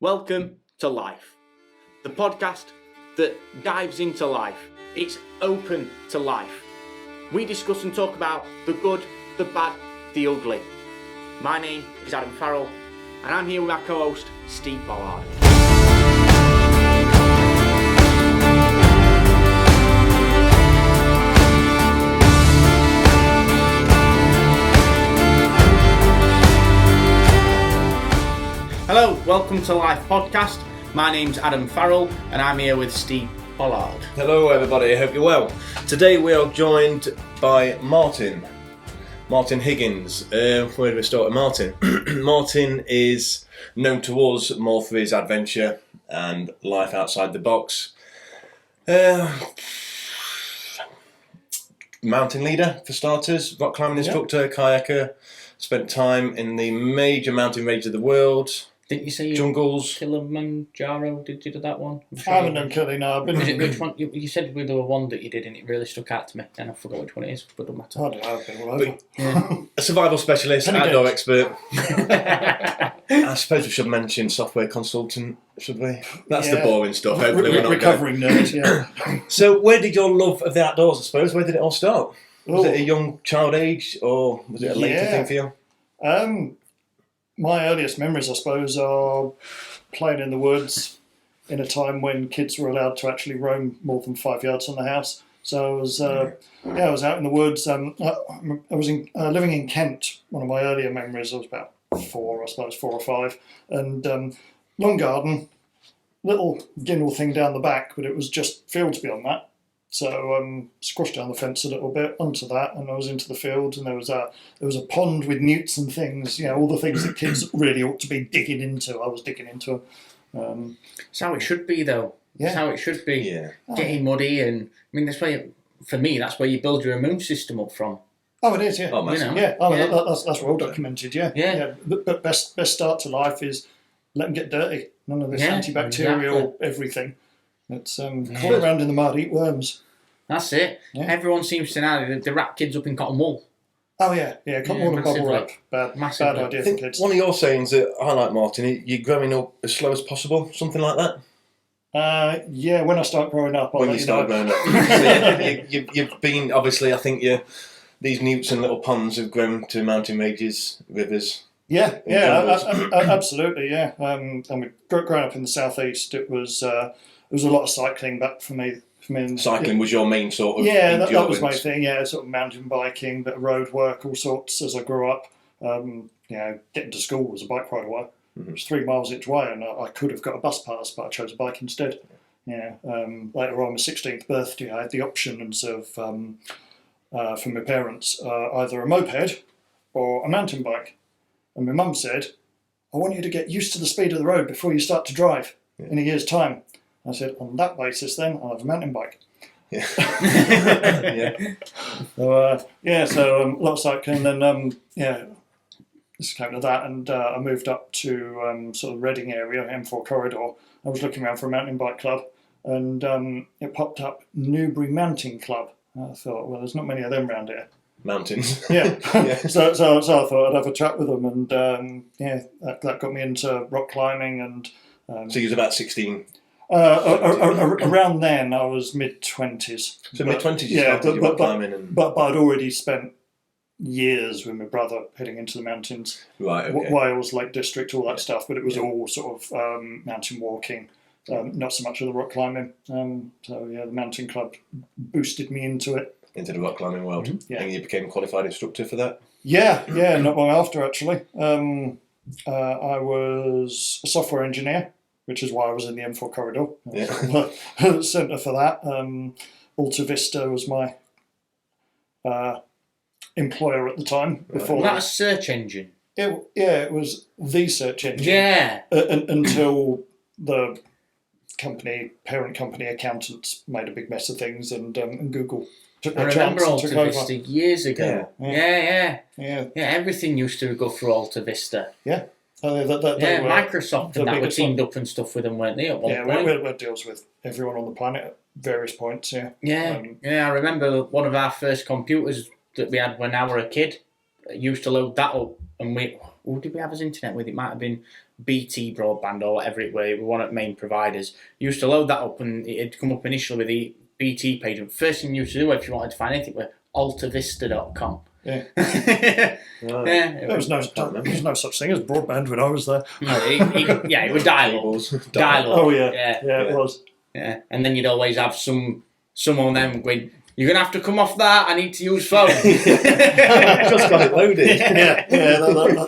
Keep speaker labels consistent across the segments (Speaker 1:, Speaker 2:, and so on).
Speaker 1: Welcome to Life, the podcast that dives into life. It's open to life. We discuss and talk about the good, the bad, the ugly. My name is Adam Farrell, and I'm here with my co-host, Steve Bollard. Hello, welcome to Life Podcast. My name's Adam Farrell and I'm here with Steve Bollard.
Speaker 2: Hello everybody, I hope you're well. Today we are joined by Martin Higgins. Where do we start with Martin? Martin is known to us more for his adventure and life outside the box. Mountain leader for starters, rock climbing instructor, kayaker, spent time in the major mountain ranges of the world.
Speaker 1: Didn't you say
Speaker 2: jungles?
Speaker 1: Kilimanjaro? Did you do that one?
Speaker 3: I haven't done Kili, no.
Speaker 1: Which one? You said there were one that you did and it really stuck out to me, and I forgot which one it is, but it doesn't matter.
Speaker 3: I don't know, I've been all over.
Speaker 2: A survival specialist, outdoor expert. I suppose we should mention software consultant, should we? That's the boring stuff. Hopefully we're not
Speaker 3: recovering nerds, yeah.
Speaker 2: So where did your love of the outdoors, I suppose, where did it all start? Was it a young child age, or was it a later thing for you?
Speaker 3: My earliest memories, I suppose, are playing in the woods in a time when kids were allowed to actually roam more than 5 yards from the house. So I was, I was out in the woods. I was living in Kent. One of my earlier memories, I was about 4 or 5, and long garden, little ginnel thing down the back, but it was just fields beyond that. So squashed down the fence a little bit onto that, and I was into the fields, and there was a pond with newts and things, all the things that kids really ought to be digging into. I was digging into them.
Speaker 1: It's how it should be, though.
Speaker 3: Yeah.
Speaker 1: It's how it should be.
Speaker 3: Yeah.
Speaker 1: Getting muddy, and I mean, that's where, for me, that's where you build your immune system up from.
Speaker 3: Oh, it is, yeah.
Speaker 2: Oh, massive.
Speaker 3: Yeah. That's well documented. Yeah. But best start to life is let them get dirty. None of this antibacterial everything. It's crawl around in the mud, eat worms.
Speaker 1: That's it.
Speaker 3: Yeah.
Speaker 1: Everyone seems to know they wrap kids up in cotton wool.
Speaker 3: Oh yeah, cotton wool and bubble wrap. Bad idea for kids.
Speaker 2: One of your sayings that I like, Martin, you're growing up as slow as possible, something like that.
Speaker 3: When I start growing up,
Speaker 2: I'll growing up. So you've been, obviously, I think these newts and little ponds have grown to mountain ranges, rivers.
Speaker 3: Absolutely, yeah. And growing up in the southeast, it was a lot of cycling back for me.
Speaker 2: Cycling was your main sort of
Speaker 3: that was my thing. Yeah, sort of mountain biking, bit of road work, all sorts. As I grew up, getting to school was a bike ride away. Mm-hmm. It was 3 miles each way, and I could have got a bus pass, but I chose a bike instead. Yeah. Later on, my 16th birthday, I had the options of from my parents either a moped or a mountain bike, and my mum said, "I want you to get used to the speed of the road before you start to drive in a year's time." I said, on that basis, then I'll have a mountain bike.
Speaker 2: Yeah.
Speaker 3: So a lot of cycling. Then this came to that, and I moved up to sort of Reading area, M4 corridor. I was looking around for a mountain bike club, and it popped up Newbury Mountain Club. I thought, well, there's not many of them around here.
Speaker 2: Mountains.
Speaker 3: Yeah. So I thought I'd have a chat with them, and that got me into rock climbing. And
Speaker 2: so you was about 16.
Speaker 3: Around then, I was mid-20s.
Speaker 2: So mid-20s, you started your rock climbing,
Speaker 3: but I'd already spent years with my brother heading into the mountains.
Speaker 2: Right. Okay.
Speaker 3: Wales, Lake District, all that stuff. But it was all sort of mountain walking, not so much of the rock climbing. The mountain club boosted me into it.
Speaker 2: Into the rock climbing world.
Speaker 3: Mm-hmm. Yeah.
Speaker 2: And you became a qualified instructor for that?
Speaker 3: Yeah, not long after, actually. I was a software engineer, which is why I was in the M4 corridor. Centre for that. Alta Vista was my employer at the time. Before
Speaker 1: was that a search engine?
Speaker 3: It was the search engine.
Speaker 1: Yeah.
Speaker 3: Until the parent company accountants made a big mess of things, and Google took their chance and took over.
Speaker 1: I remember Alta Vista years ago. Yeah. Everything used to go through Alta Vista.
Speaker 3: Yeah.
Speaker 1: Microsoft and that were teamed up and stuff with them, weren't they? At one point?
Speaker 3: We had deals with everyone on the planet at various points.
Speaker 1: I remember one of our first computers that we had when I was a kid used to load that up, and who did we have as internet with? It might have been BT broadband or whatever it were. We were one of the main providers. You used to load that up, and it'd come up initially with the BT page. And first thing you used to do if you wanted to find anything was altavista.com.
Speaker 3: Yeah.
Speaker 2: Right.
Speaker 1: Yeah,
Speaker 3: There was no such thing as broadband when I was there.
Speaker 1: it would dial up. Dial up.
Speaker 3: Oh yeah, it was.
Speaker 1: Yeah, and then you'd always have someone then going, "You're gonna have to come off that. I need to use phone."
Speaker 2: Just got it loaded.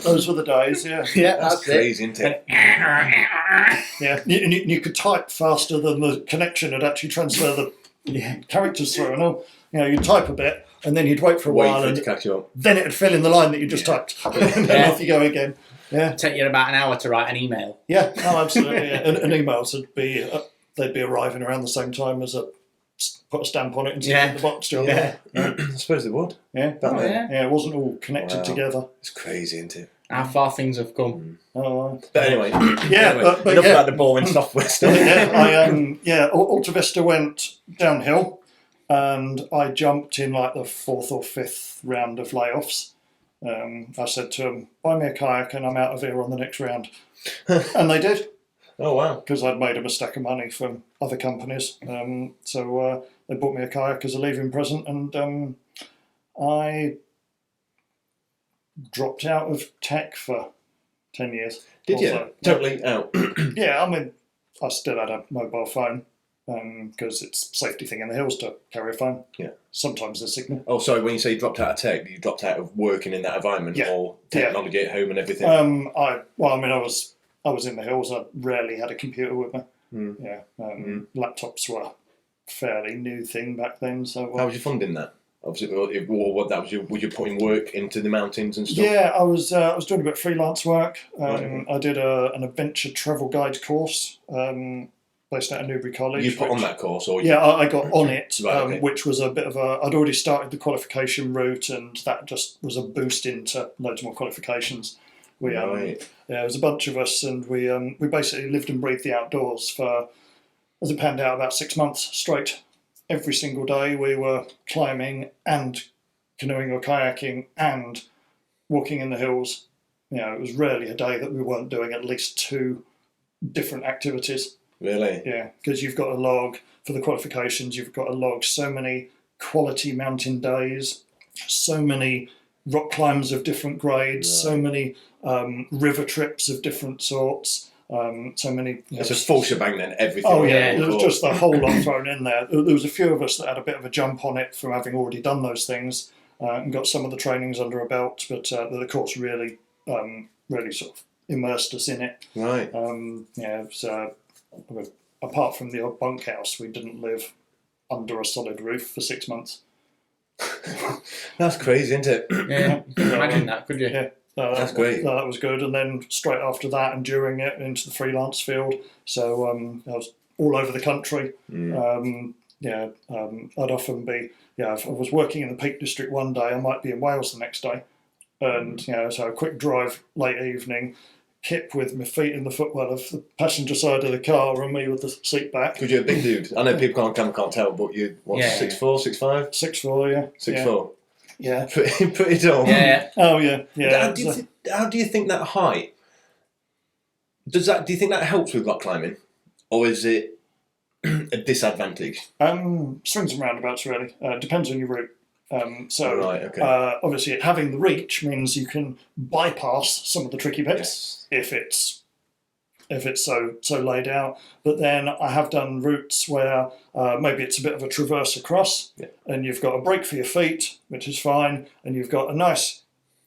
Speaker 3: Those were the days. Yeah,
Speaker 2: That's crazy, isn't it?
Speaker 3: yeah. You could type faster than the connection had actually transfer the characters through, and all. You'd type a bit, and then you'd wait for a while,
Speaker 2: for it
Speaker 3: and
Speaker 2: to catch you up.
Speaker 3: then it'd fill in the line that you just typed, and then off you go again. Yeah,
Speaker 1: It'd take you about an hour to write an email.
Speaker 3: Yeah, absolutely. Yeah. And emails would be they'd be arriving around the same time as put a stamp on it and stick it in the box job.
Speaker 2: Yeah, I suppose they would.
Speaker 3: Yeah, it wasn't all connected together.
Speaker 2: It's crazy, isn't it?
Speaker 1: How far things have come.
Speaker 3: Oh,
Speaker 2: but anyway,
Speaker 3: but
Speaker 2: enough about the boring software stuff.
Speaker 3: Alta Vista went downhill, and I jumped in like the fourth or fifth round of layoffs. I said to them, "Buy me a kayak, and I'm out of here on the next round," and they did.
Speaker 2: Oh wow!
Speaker 3: Because I'd made them a stack of money from other companies, so they bought me a kayak as a leaving present, and I dropped out of tech for 10 years.
Speaker 2: Did you? Totally out?
Speaker 3: Yeah, I mean, I still had a mobile phone because it's a safety thing in the hills to carry a phone.
Speaker 2: Yeah.
Speaker 3: Sometimes there's signal.
Speaker 2: Oh, sorry. When you say you dropped out of tech, you dropped out of working in that environment, or technology at home and everything.
Speaker 3: I was in the hills. I rarely had a computer with me. Yeah, laptops were a fairly new thing back then. So
Speaker 2: how was you funding that? Obviously, was you putting work into the mountains and stuff?
Speaker 3: Yeah, I was doing a bit of freelance work. I did an adventure travel guide course based out of Newbury College.
Speaker 2: You put on that course, or
Speaker 3: I got on it,
Speaker 2: right,
Speaker 3: which was a bit of a. I'd already started the qualification route, and that just was a boost into loads more qualifications. There was a bunch of us, and we basically lived and breathed the outdoors for, as it panned out, about 6 months straight. Every single day we were climbing and canoeing or kayaking and walking in the hills. It was rarely a day that we weren't doing at least 2 different activities.
Speaker 2: Really?
Speaker 3: Yeah, because you've got to log, for the qualifications, you've got to log so many quality mountain days, so many rock climbs of different grades, so many river trips of different sorts. So many.
Speaker 2: It's a full shebang then, everything.
Speaker 3: Oh yeah, there was just the whole lot thrown in there. There was a few of us that had a bit of a jump on it from having already done those things and got some of the trainings under a belt, but the course really sort of immersed us in it.
Speaker 2: Right.
Speaker 3: So apart from the odd bunkhouse, we didn't live under a solid roof for 6 months.
Speaker 2: That's crazy, isn't it?
Speaker 1: Yeah, imagine that, could you?
Speaker 3: Yeah.
Speaker 2: That's great.
Speaker 3: That was good. And then straight after that and during it, into the freelance field. So I was all over the country. I'd often be, if I was working in the Peak District one day, I might be in Wales the next day. And, so a quick drive late evening, Kip with my feet in the footwell of the passenger side of the car and me with the seat back.
Speaker 2: Because you're a big dude. I know people can't tell, but you're, 6'4", 6'5"?
Speaker 3: 6'4", yeah.
Speaker 2: 6'4".
Speaker 3: Yeah.
Speaker 2: Pretty tall.
Speaker 1: Yeah.
Speaker 3: Oh, yeah.
Speaker 2: How do you think that height, do you think that helps with rock climbing? Or is it a disadvantage?
Speaker 3: Swings and roundabouts, really. Depends on your route.
Speaker 2: Right, okay.
Speaker 3: Obviously, having the reach means you can bypass some of the tricky bits if it's so laid out. But then I have done routes where maybe it's a bit of a traverse across, and you've got a break for your feet, which is fine, and you've got a nice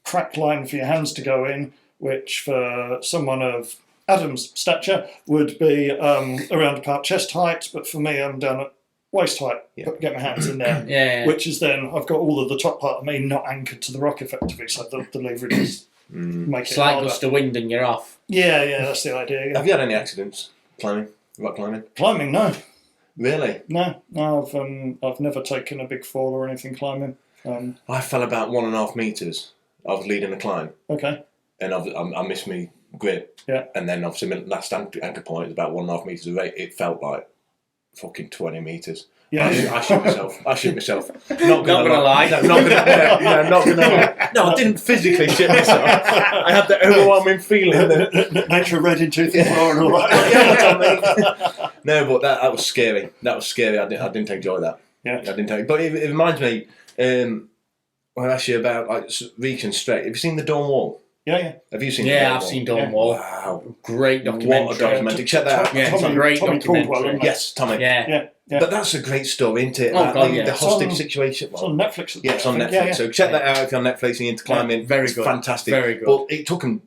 Speaker 3: crack line for your hands to go in, which for someone of Adam's stature would be around about chest height, but for me, I'm down at waist height. Get my hands in there, which is then I've got all of the top part of me not anchored to the rock effectively, so the leverage is make it
Speaker 1: slight
Speaker 3: harder.
Speaker 1: gust of wind and you're off.
Speaker 3: Yeah, that's the idea. Yeah.
Speaker 2: Have you had any accidents rock climbing?
Speaker 3: Climbing, no.
Speaker 2: Really?
Speaker 3: No, I've never taken a big fall or anything climbing.
Speaker 2: I fell about 1.5 metres. I was leading the climb.
Speaker 3: Okay.
Speaker 2: And I missed my grip.
Speaker 3: Yeah.
Speaker 2: And then obviously my last anchor point is about 1.5 metres away. It felt like fucking 20 metres.
Speaker 3: Yeah.
Speaker 2: I shoot myself.
Speaker 1: Not gonna lie.
Speaker 2: No, not gonna lie. No, I didn't physically shit myself. I had that overwhelming feeling that
Speaker 3: Nature red in tooth and claw and all that.
Speaker 2: No, but that was scary. That was scary. I didn't enjoy that.
Speaker 3: Yeah.
Speaker 2: I didn't take. But it reminds me. When I asked you about like reaching straight. Have you seen the Dawn Wall?
Speaker 3: Yeah.
Speaker 2: Have you seen?
Speaker 1: Yeah, I've seen Dawn Wall.
Speaker 2: Wow,
Speaker 1: great documentary.
Speaker 2: What a documentary! Check that out.
Speaker 1: Yeah, it's a great
Speaker 3: Tommy
Speaker 1: documentary.
Speaker 3: Caldwell, isn't it?
Speaker 2: Yes, Tommy.
Speaker 1: Yeah.
Speaker 2: But that's a great story, isn't it?
Speaker 1: Oh,
Speaker 2: That,
Speaker 1: God, yeah.
Speaker 2: the
Speaker 1: It's
Speaker 2: hostage
Speaker 3: on-
Speaker 2: situation.
Speaker 3: It's on Netflix.
Speaker 2: Yeah, it's on Netflix.
Speaker 3: Yeah.
Speaker 2: So check that out if you're on Netflix and you're into climbing.
Speaker 1: very
Speaker 2: It's
Speaker 1: good.
Speaker 2: fantastic.
Speaker 1: Very good.
Speaker 2: But it took him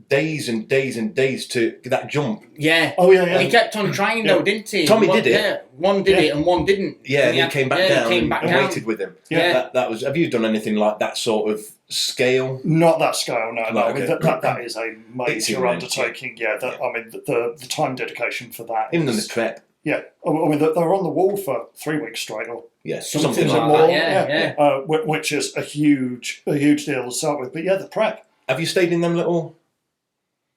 Speaker 2: days and days and days to that jump.
Speaker 1: Yeah.
Speaker 3: Oh, yeah.
Speaker 1: He kept on trying though, didn't he?
Speaker 2: Tommy
Speaker 1: One,
Speaker 2: did it.
Speaker 1: Yeah, one did it and one didn't.
Speaker 2: Yeah, and
Speaker 1: he
Speaker 2: he came back down and waited with him.
Speaker 1: Yeah.
Speaker 2: That was. Have you done anything like that sort of scale?
Speaker 3: Not that scale, no.
Speaker 2: Right,
Speaker 3: I mean,
Speaker 2: okay.
Speaker 3: that is a major
Speaker 2: immense,
Speaker 3: undertaking. Yeah, I mean, the time dedication for that.
Speaker 2: Even in
Speaker 3: is-
Speaker 2: the prep.
Speaker 3: Yeah, I mean, they were on the wall for 3 weeks straight, or
Speaker 2: Yes,
Speaker 1: Something
Speaker 2: something
Speaker 1: like
Speaker 2: like
Speaker 1: that.
Speaker 2: that.
Speaker 1: Yeah.
Speaker 3: which is a huge deal to start with. But yeah, the prep.
Speaker 2: Have you stayed in them little?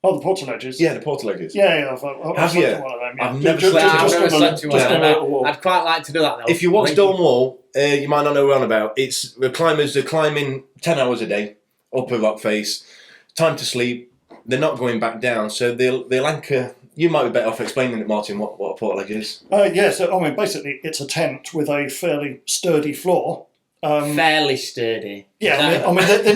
Speaker 3: Oh, the portaledges.
Speaker 2: Yeah, the portaledges.
Speaker 3: Yeah. I've
Speaker 2: Have
Speaker 3: slept
Speaker 2: you?
Speaker 3: in one of them. Yeah.
Speaker 2: I've never
Speaker 3: Just-
Speaker 2: slept
Speaker 1: I've
Speaker 3: just
Speaker 1: never
Speaker 3: on a-
Speaker 1: slept in one
Speaker 3: just
Speaker 1: of
Speaker 3: on a
Speaker 1: them.
Speaker 3: little wall.
Speaker 1: I'd quite like to do that though.
Speaker 2: If you watch Dawn Wall, you might not know what I'm about. It's the climbers are climbing 10 hours a day up a rock face. Time to sleep. They're not going back down, so they'll anchor. You might be better off explaining it, Martin. What a portaledge is.
Speaker 3: Yeah, so I mean, basically, it's a tent with a fairly sturdy floor.
Speaker 1: Fairly sturdy.
Speaker 3: Yeah, I mean they're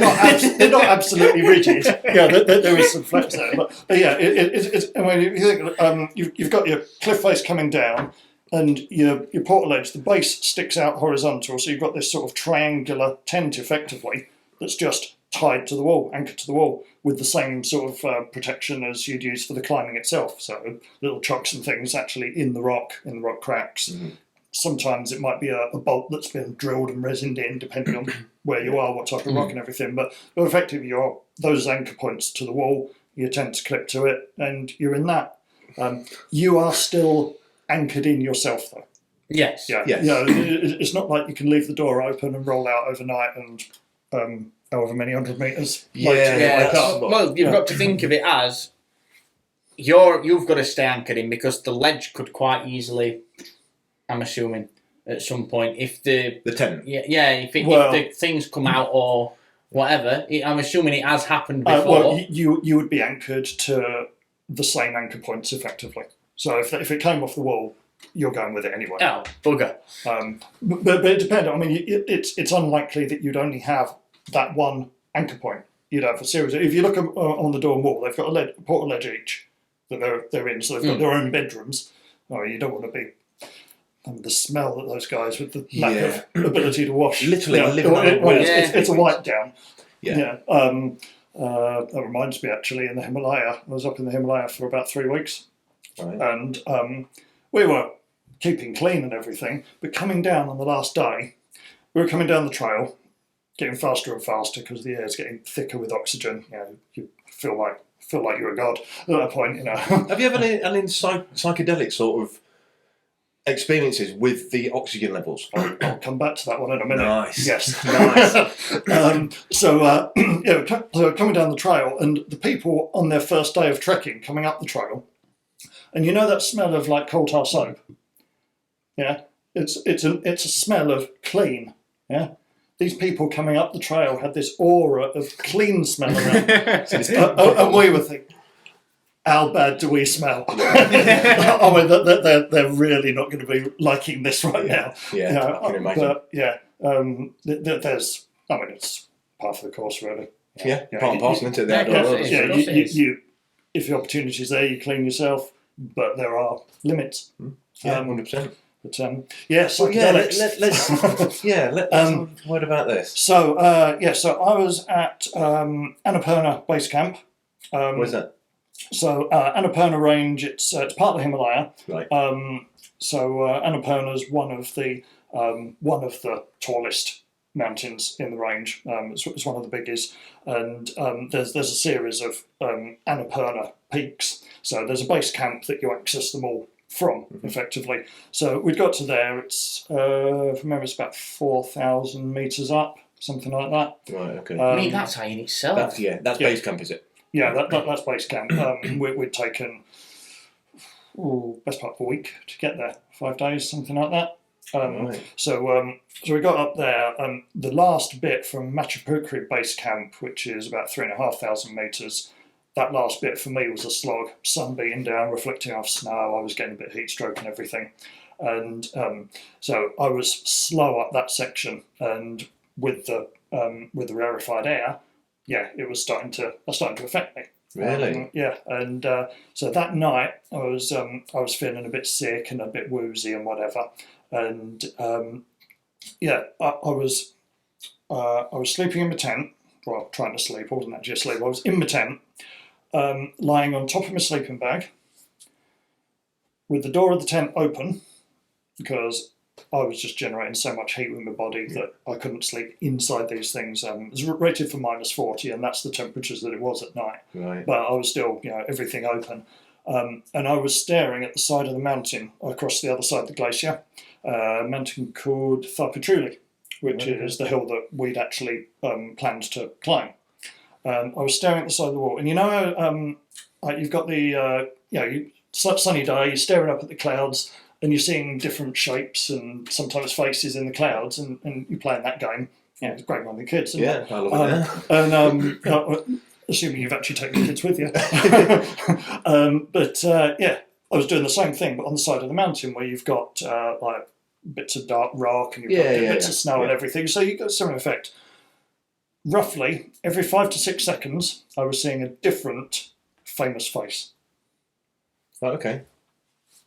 Speaker 3: not absolutely rigid. Yeah, there is some flex there, but yeah, it's. I mean, if you think you've got your cliff face coming down, and your portaledge, the base sticks out horizontal, so you've got this sort of triangular tent, effectively, that's just tied to the wall, anchored to the wall, with the same sort of protection as you'd use for the climbing itself. So little chocks and things actually in the rock cracks.
Speaker 2: Mm-hmm.
Speaker 3: Sometimes it might be a bolt that's been drilled and resined in, depending on where you are, what type of rock and everything. But effectively, those anchor points to the wall, your tent's clipped to it, and you're in that. You are still anchored in yourself, though.
Speaker 1: Yes.
Speaker 3: Yeah.
Speaker 2: Yes.
Speaker 3: Yeah. It's not like you can leave the door open and roll out overnight and however many 100 metres later.
Speaker 1: Yeah.
Speaker 3: wake up.
Speaker 1: Well, you've got to think of it as you've got to stay anchored in, because the ledge could quite easily, I'm assuming, at some point, if the
Speaker 2: tent.
Speaker 1: if the things come out or whatever, I'm assuming it has happened before.
Speaker 3: Well, you would be anchored to the same anchor points effectively. So if it came off the wall, you're going with it anyway.
Speaker 1: Oh, bugger.
Speaker 3: But it depends. I mean, it's unlikely that you'd only have that one anchor point. You'd have a series. If you look on the Dawn Wall, they've got a portaledge each that they're in, so they've got their own bedrooms. Oh, you don't want to be. The smell that those guys with the lack of ability to wash.
Speaker 2: Literally living
Speaker 3: it's a wipe down.
Speaker 2: Yeah.
Speaker 3: That reminds me, actually, in the Himalaya, I was up in the Himalaya for about 3 weeks.
Speaker 2: Right.
Speaker 3: And we were keeping clean and everything, but coming down on the last day, we were coming down the trail, getting faster and faster because the air's getting thicker with oxygen. You know, you feel like you're a god at that point. You know.
Speaker 2: Have you ever had any psychedelic sort of experiences with the oxygen levels?
Speaker 3: I'll come back to that one in a minute.
Speaker 2: Nice.
Speaker 3: Yes.
Speaker 2: Nice.
Speaker 3: So coming down the trail, and the people on their first day of trekking coming up the trail, and you know that smell of like coal tar soap. Yeah, it's a smell of clean. Yeah, these people coming up the trail had this aura of clean smell around, and we were thinking, how bad do we smell? I mean, they're really not going to be liking this right now.
Speaker 2: Yeah, I can imagine.
Speaker 3: But yeah, there's. I mean, it's part of the course, really.
Speaker 2: Yeah, part and parcel into the outdoor
Speaker 1: yeah,
Speaker 2: world.
Speaker 1: yeah.
Speaker 3: You, if the opportunity's there, you clean yourself, but there are limits.
Speaker 2: Yeah, 100%.
Speaker 3: But yeah,
Speaker 2: Well, yeah,
Speaker 3: psychedelics.
Speaker 2: let's let's have a word about this.
Speaker 3: So so I was at Annapurna Base Camp.
Speaker 2: Where's that?
Speaker 3: So Annapurna Range, it's part of the Himalaya.
Speaker 2: Right.
Speaker 3: So Annapurna is one of the tallest mountains in the range. It's one of the biggest, and there's a series of Annapurna peaks. So there's a base camp that you access them all from, effectively. So we got to there. It's if I remember, it's about 4,000 meters up, something like that.
Speaker 2: Right. Okay.
Speaker 1: I mean, that's high in itself.
Speaker 2: That's base camp, is it?
Speaker 3: Yeah, that's base camp. We'd taken best part of a week to get there, 5 days, something like that.
Speaker 2: Right.
Speaker 3: So we got up there, and the last bit from Machu Picchu base camp, which is about 3,500 metres, that last bit for me was a slog, sun beating down, reflecting off snow. I was getting a bit of heat stroke and everything. And so I was slow up that section, and with the rarefied air, it was starting to affect me.
Speaker 2: Really?
Speaker 3: Yeah, and so that night I was feeling a bit sick and a bit woozy and whatever, and I was sleeping in my tent. Well, trying to sleep. I wasn't actually asleep. I was in my tent, lying on top of my sleeping bag, with the door of the tent open, because I was just generating so much heat with my body that I couldn't sleep inside these things. It was rated for -40, and that's the temperatures that it was at night.
Speaker 2: Right.
Speaker 3: But I was still, everything open. And I was staring at the side of the mountain across the other side of the glacier, a mountain called Tharpatruli, which is the hill that we'd actually planned to climb. I was staring at the side of the wall, and you've got the sunny day, you're staring up at the clouds, and you're seeing different shapes and sometimes faces in the clouds, and you're playing that game. Yeah, it's a great one with the kids. Isn't it?
Speaker 2: I love it.
Speaker 3: And assuming you've actually taken the kids with you. I was doing the same thing, but on the side of the mountain where you've got like bits of dark rock and you've got bits of snow and everything. So you've got some effect. Roughly every 5 to 6 seconds, I was seeing a different famous face.
Speaker 2: Okay.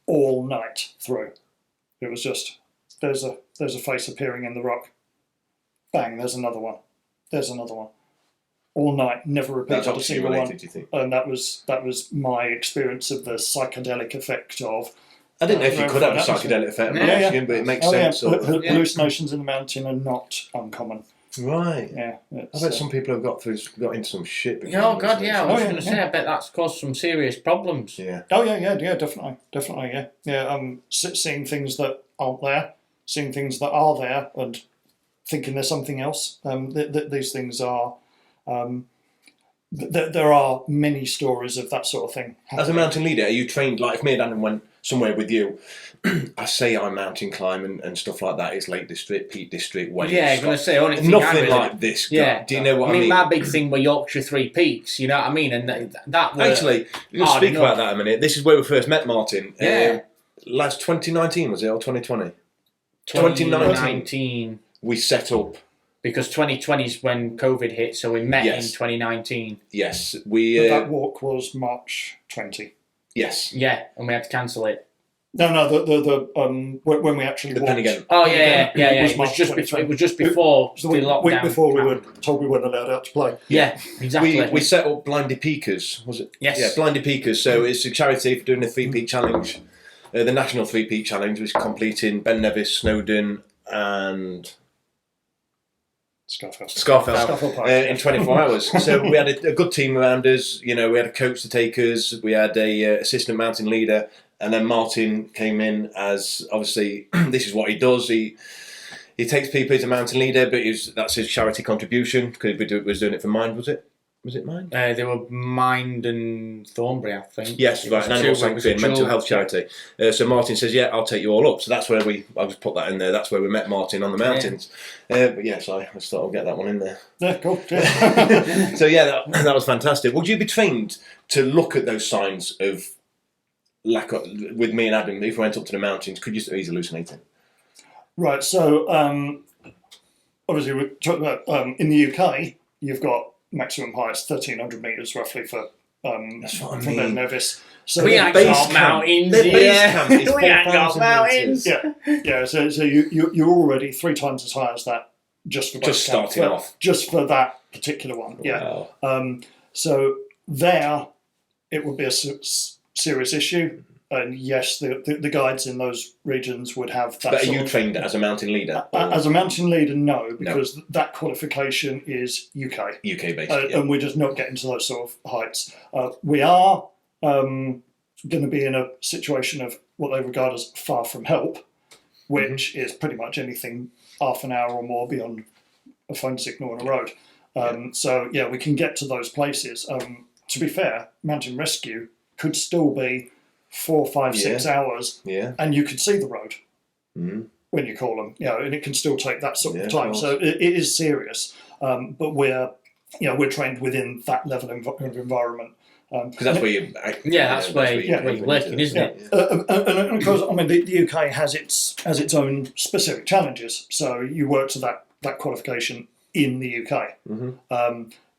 Speaker 3: All night through. It was just, there's a face appearing in the rock. Bang, there's another one. There's another one. All night, never repeated a single one.
Speaker 2: Do you think?
Speaker 3: And that was my experience of the psychedelic effect of.
Speaker 2: I didn't know if you could have a psychedelic effect, but it makes sense.
Speaker 3: Yeah. Hallucinations in the mountain are not uncommon.
Speaker 2: Right.
Speaker 3: Yeah.
Speaker 2: I bet some people have got into some shit.
Speaker 4: Oh God, yeah. I was going to say, I bet that's caused some serious problems.
Speaker 2: Yeah.
Speaker 3: Oh yeah, definitely, yeah. Seeing things that aren't there, seeing things that are there, and thinking there's something else. These things are. There are many stories of that sort of thing happening.
Speaker 2: As a mountain leader, are you trained, like if me and Adam went somewhere with you, I say I mountain climb and stuff like that, it's Lake District, Peak District, Wales.
Speaker 4: Yeah, I'm going to say, only thing
Speaker 2: nothing like this.
Speaker 4: Yeah.
Speaker 2: Do you know what I mean?
Speaker 4: My big thing were Yorkshire Three Peaks, you know what I mean? And that was
Speaker 2: actually, let's speak about that a minute. This is where we first met Martin.
Speaker 4: Yeah.
Speaker 2: Last 2019, was it, or 2020?
Speaker 4: 2019.
Speaker 2: We set up.
Speaker 4: Because 2020 is when COVID hit, so we met in 2019.
Speaker 2: Yes,
Speaker 3: But that walk was March 20.
Speaker 2: Yes.
Speaker 4: Yeah, and we had to cancel it.
Speaker 3: No, the when we actually walked.
Speaker 2: Again.
Speaker 4: Oh yeah.
Speaker 3: It was
Speaker 4: just before
Speaker 3: the
Speaker 4: the lockdown.
Speaker 3: week before we were told we weren't allowed out to play.
Speaker 4: Yeah, exactly.
Speaker 2: We set up Blindy Peakers, was it?
Speaker 4: Yes.
Speaker 2: Yeah, Blindy Peakers. So it's a charity for doing the 3 Peak Challenge, the National 3 Peak Challenge, which is completing Ben Nevis, Snowdon, and Scarfell in 24 hours. So we had a good team around us. We had a coach to take us. We had a assistant mountain leader, and then Martin came in as, obviously, this is what he does. He takes people as a mountain leader, but that's his charity contribution, because he was doing it for Mind, was it? Was it Mind?
Speaker 4: They were Mind and Thornbury, I think.
Speaker 2: Yes, right, an animal sanctuary, mental health charity. So Martin says, yeah, I'll take you all up. So that's where I just put that in there. That's where we met Martin, on the mountains. But yes, I just thought I'll get that one in there.
Speaker 3: Yeah, cool. Yeah.
Speaker 2: So yeah, that was fantastic. Would you be trained to look at those signs of lack of, with me and Adam, if we went up to the mountains, could you see he's hallucinating?
Speaker 3: Right, so obviously we're talking about in the UK, you've got maximum heights 1,300 metres roughly for
Speaker 2: That's what I
Speaker 3: from
Speaker 2: mean.
Speaker 3: Ben Nevis. So
Speaker 4: We ain't got mountains.
Speaker 2: Their base camp is
Speaker 4: We ain't got
Speaker 2: 4,000
Speaker 4: mountains.
Speaker 2: metres.
Speaker 3: yeah. So you're already 3 times as high as that just for
Speaker 2: Just starting off.
Speaker 3: just for that particular one. Yeah.
Speaker 2: Wow.
Speaker 3: So there, it would be a serious issue. And yes, the guides in those regions would have that.
Speaker 2: But are you trained as a mountain leader?
Speaker 3: As a mountain leader, no, because that qualification is UK.
Speaker 2: UK based.
Speaker 3: And we're just not getting to those sort of heights. We are going to be in a situation of what they regard as far from help, which is pretty much anything half an hour or more beyond a phone signal on a road. So, yeah, we can get to those places. To be fair, mountain rescue could still be 4, 5, 6 hours,
Speaker 2: Yeah.
Speaker 3: and you can see the road when you call them, and it can still take that sort of time. So it is serious, but we're trained within that level of environment.
Speaker 2: Because that's where you.
Speaker 4: That's where you're working, isn't it?
Speaker 3: And of course, I mean, the UK has its own specific challenges. So you work to that qualification in the UK.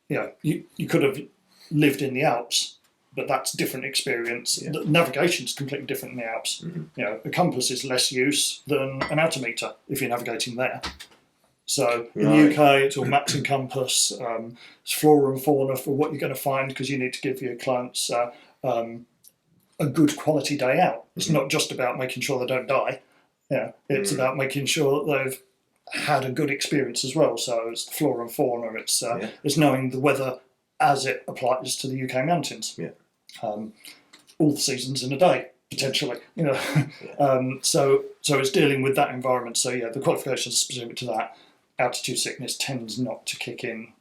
Speaker 3: You could have lived in the Alps, but that's a different experience. Yeah. Navigation is completely different in the Alps. A compass is less use than an altimeter if you're navigating there. So in the UK, it's all maps and compass. It's flora and fauna for what you're going to find, because you need to give your clients a good quality day out. It's not just about making sure they don't die. It's about making sure that they've had a good experience as well. So it's the flora and fauna. It's knowing the weather as it applies to the UK mountains. All the seasons in a day, potentially. So it's dealing with that environment. So the qualifications specific to that. Altitude sickness tends not to kick in.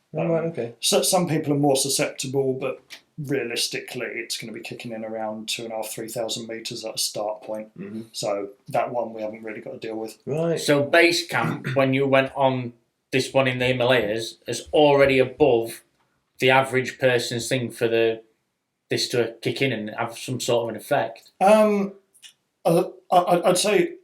Speaker 3: So some people are more susceptible, but realistically, it's going to be kicking in around 2,500, 3,000 metres at a start point. So that one we haven't really got to deal with.
Speaker 2: Right.
Speaker 4: So base camp, when you went on this one in the Himalayas, is already above the average person's thing for this to kick in and have some sort of an effect.
Speaker 3: I'd say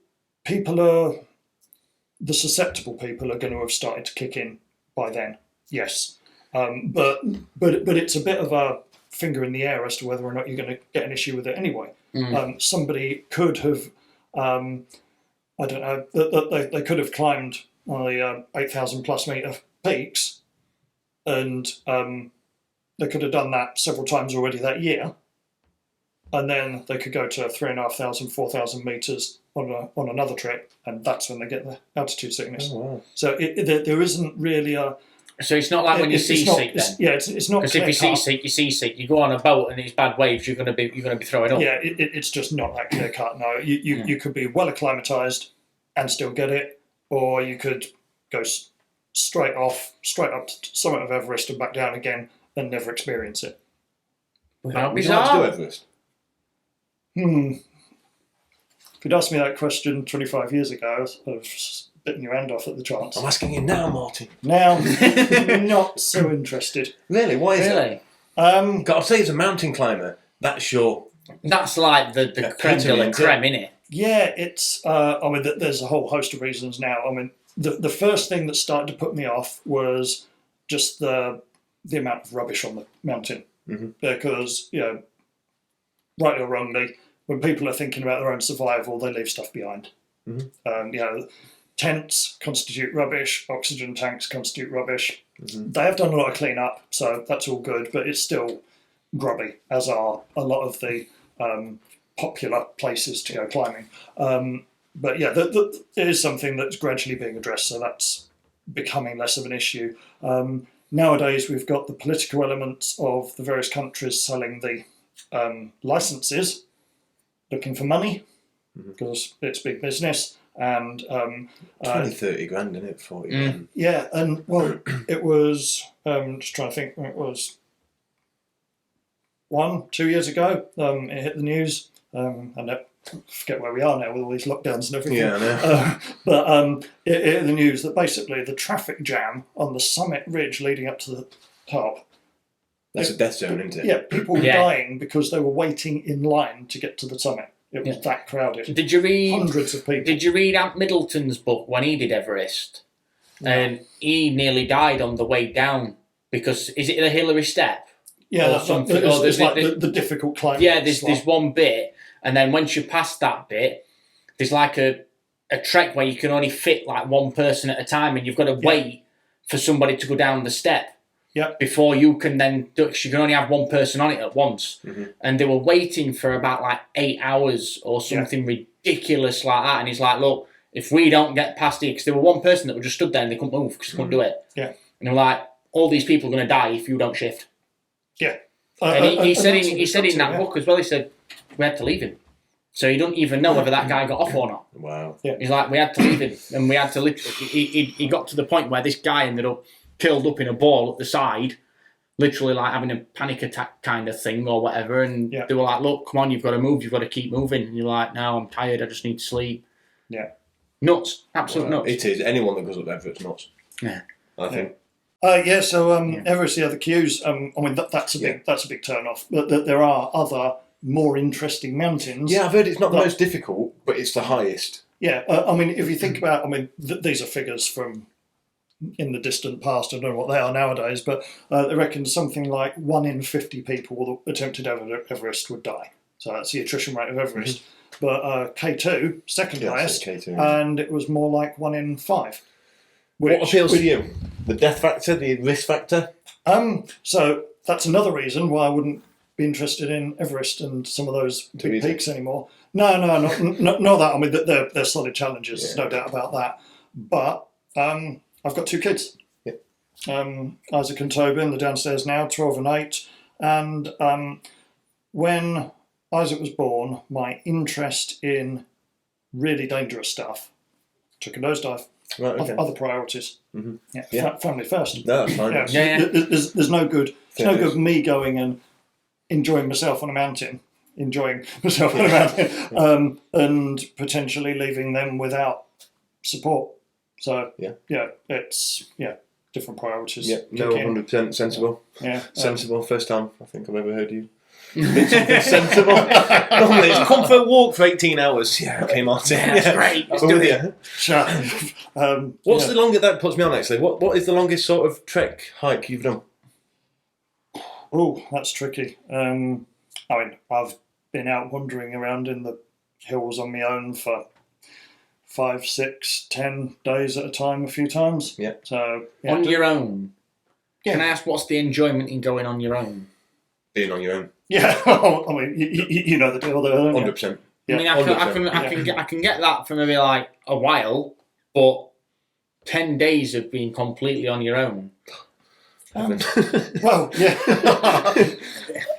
Speaker 3: the susceptible people are going to have started to kick in by then. Yes, but it's a bit of a finger in the air as to whether or not you're going to get an issue with it anyway. Somebody could have, I don't know, they could have climbed one of the 8,000 plus metre peaks, and they could have done that several times already that year, and then they could go to 3,500, 4,000 metres on another trip, and that's when they get the altitude sickness.
Speaker 2: Oh, wow.
Speaker 3: So there isn't really a.
Speaker 4: So it's not like when you're seasick then.
Speaker 3: It's not.
Speaker 4: Because if you're seasick. You go on a boat and it's bad waves. You're going to be throwing up.
Speaker 3: Yeah, it's just not that clear cut. No, you could be well acclimatised and still get it, or you could go straight up to the summit of Everest and back down again and never experience it.
Speaker 4: How
Speaker 2: Would you like to do
Speaker 4: bizarre.
Speaker 2: Everest?
Speaker 3: If you'd asked me that question 25 years ago, I'd have bitten your hand off at the chance.
Speaker 2: I'm asking you now, Martin.
Speaker 3: Now, not so interested.
Speaker 2: Really? Why is it? I'll say as a mountain climber, that's your...
Speaker 4: That's like the creme de la creme, innit?
Speaker 3: Yeah, it's... there's a whole host of reasons now. I mean, the first thing that started to put me off was just the amount of rubbish on the mountain. Because, rightly or wrongly, when people are thinking about their own survival, they leave stuff behind. Tents constitute rubbish, oxygen tanks constitute rubbish. They have done a lot of clean up, so that's all good, but it's still grubby, as are a lot of the popular places to go climbing. But yeah, it is something that's gradually being addressed, so that's becoming less of an issue. Nowadays, we've got the political elements of the various countries selling the licenses, looking for money, because it's big business. And
Speaker 2: 20-30 grand, isn't it? 40 grand.
Speaker 3: Yeah, and well, it was, just trying to think, it was 2 years ago, it hit the news, and I forget where we are now with all these lockdowns and everything.
Speaker 2: Yeah, I know.
Speaker 3: But it hit the news that basically the traffic jam on the summit ridge leading up to the top.
Speaker 2: That's a death zone, isn't it?
Speaker 3: Yeah, people were dying because they were waiting in line to get to the summit. It was that crowded.
Speaker 4: Did you read
Speaker 3: hundreds of people?
Speaker 4: Did you read Ant Middleton's book when he did Everest? No. And he nearly died on the way down because is it the Hillary Step?
Speaker 3: Yeah, it's like the difficult climb.
Speaker 4: Yeah, there's one bit, and then once you pass that bit, there's like a trek where you can only fit like one person at a time, and you've got to wait for somebody to go down the step.
Speaker 3: Yeah.
Speaker 4: Before you can then, because you can only have one person on it at once. And they were waiting for about like 8 hours or something ridiculous like that. And he's like, look, if we don't get past here, because there were one person that was just stood there and they couldn't move because they couldn't do it.
Speaker 3: Yeah.
Speaker 4: And they're like, all these people are going to die if you don't shift.
Speaker 3: Yeah.
Speaker 4: And he said in that book as well, he said, we had to leave him. So you don't even know whether that guy got off or not.
Speaker 2: Wow.
Speaker 3: Yeah.
Speaker 4: He's like, we had to leave him. And we had to literally, he got to the point where this guy ended up curled up in a ball at the side, literally like having a panic attack kind of thing or whatever, and they were like, "Look, come on, you've got to move, you've got to keep moving." And you're like, "No, I'm tired. I just need to sleep."
Speaker 3: Yeah,
Speaker 4: nuts, absolute nuts.
Speaker 2: It is. Anyone that goes up Everest's nuts.
Speaker 4: Yeah,
Speaker 2: I think.
Speaker 3: So Everest, the queues. I mean, that's a big turn off. But there are other more interesting mountains.
Speaker 2: Yeah, I've heard it's not the most difficult, but it's the highest.
Speaker 3: Yeah, I mean, if you think about, these are figures from in the distant past. I don't know what they are nowadays, but they reckon something like 1 in 50 people that attempted Everest would die. So that's the attrition rate of Everest. But K2, second highest,
Speaker 2: K2,
Speaker 3: and it was more like 1 in 5.
Speaker 2: What appeals to you? The death factor, the risk factor?
Speaker 3: So that's another reason why I wouldn't be interested in Everest and some of those big peaks anymore. No, not that. I mean, they're solid challenges. There's no doubt about that. But I've got 2 kids.
Speaker 2: Yep.
Speaker 3: Isaac and Tobin, they're downstairs now, 12 and 8. And when Isaac was born, my interest in really dangerous stuff took a nosedive.
Speaker 2: Right, okay.
Speaker 3: Other priorities. Family first.
Speaker 2: No, that's fine.
Speaker 3: There's no good. It's no good me going and enjoying myself on a mountain, and potentially leaving them without support. So it's different priorities.
Speaker 2: Yeah, no, 100% sensible.
Speaker 3: Yeah,
Speaker 2: sensible. First time I think I've ever heard you. Something sensible. Normally it's come for a walk for 18 hours. Yeah, okay, Martin.
Speaker 4: Yeah, that's great. Let's do it.
Speaker 2: What's the longest? That puts me on actually. What is the longest sort of trek hike you've done?
Speaker 3: Oh, that's tricky. I mean, I've been out wandering around in the hills on my own for 5, 6, 10 days at a time, a few times.
Speaker 2: Yeah.
Speaker 3: So
Speaker 4: on your own. Yeah. Can I ask what's the enjoyment in going on your own?
Speaker 2: Being on your own.
Speaker 3: Yeah, I mean, you know the deal there.
Speaker 2: 100%.
Speaker 3: Yeah.
Speaker 4: I mean, I can get that for maybe like a while, but 10 days of being completely on your own.
Speaker 3: Well, yeah.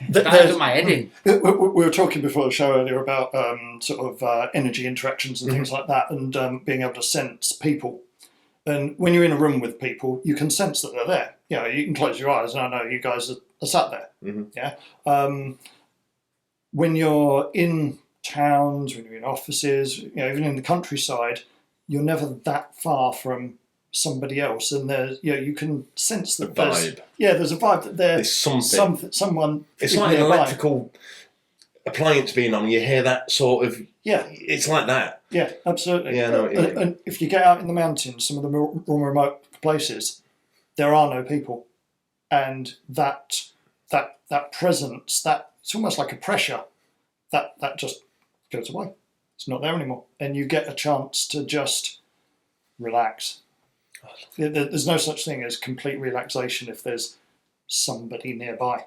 Speaker 4: That my head in.
Speaker 3: We were talking before the show earlier about energy interactions and things like that, and being able to sense people. And when you're in a room with people, you can sense that they're there. You know, you can close your eyes, and I know you guys are sat there. Yeah. When you're in towns, when you're in offices, even in the countryside, you're never that far from somebody else, and there's you can sense that
Speaker 2: the vibe.
Speaker 3: There's a vibe that there's someone.
Speaker 2: It's like an electrical appliance being on. You hear that sort of.
Speaker 3: Yeah,
Speaker 2: it's like that.
Speaker 3: Yeah, absolutely.
Speaker 2: Yeah, I know what you mean.
Speaker 3: And if you get out in the mountains, some of the more remote places, there are no people, and that presence, it's almost like a pressure, that just goes away. It's not there anymore, and you get a chance to just relax. There's no such thing as complete relaxation if there's somebody nearby.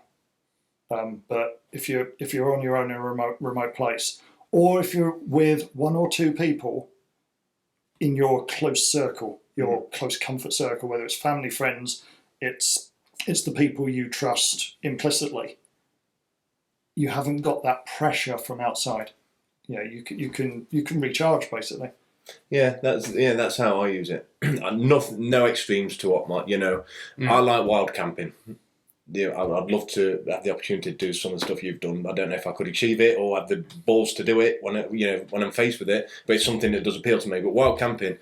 Speaker 3: But if you're on your own in a remote place, or if you're with 1 or 2 people in your close circle, your close comfort circle, whether it's family, friends, it's the people you trust implicitly. You haven't got that pressure from outside. You can recharge basically.
Speaker 2: Yeah, that's how I use it. No extremes to what I like wild camping. I'd love to have the opportunity to do some of the stuff you've done. I don't know if I could achieve it or have the balls to do it when I'm faced with it. But it's something that does appeal to me. But wild camping,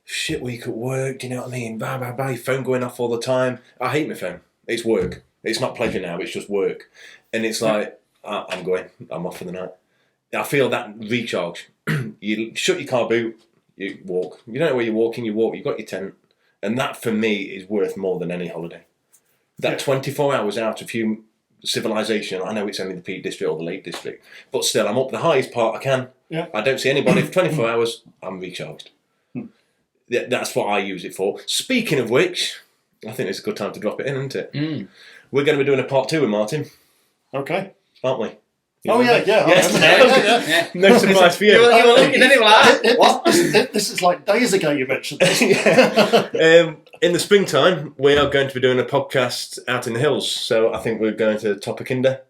Speaker 2: shit week at work. Do you know what I mean? Blah, your phone going off all the time. I hate my phone. It's work. It's not pleasure now. It's just work. And it's like I'm off for the night. I feel that recharge. You shut your car boot. You walk. You don't know where you're walking. You walk. You got your tent, and that for me is worth more than any holiday. That 24 hours out of civilization. I know it's only the Peak District or the Lake District, but still, I'm up the highest part I can.
Speaker 3: Yeah.
Speaker 2: I don't see anybody for 24 hours. I'm recharged. That's what I use it for. Speaking of which, I think it's a good time to drop it in, isn't it? We're going to be doing a part 2 with Martin.
Speaker 3: Okay.
Speaker 2: Aren't we?
Speaker 3: Yeah.
Speaker 2: No surprise for you.
Speaker 4: You were looking anyway like, what?
Speaker 3: This is like days ago you mentioned this.
Speaker 2: In the springtime, we are going to be doing a podcast out in the hills. So I think we're going to Topakinda.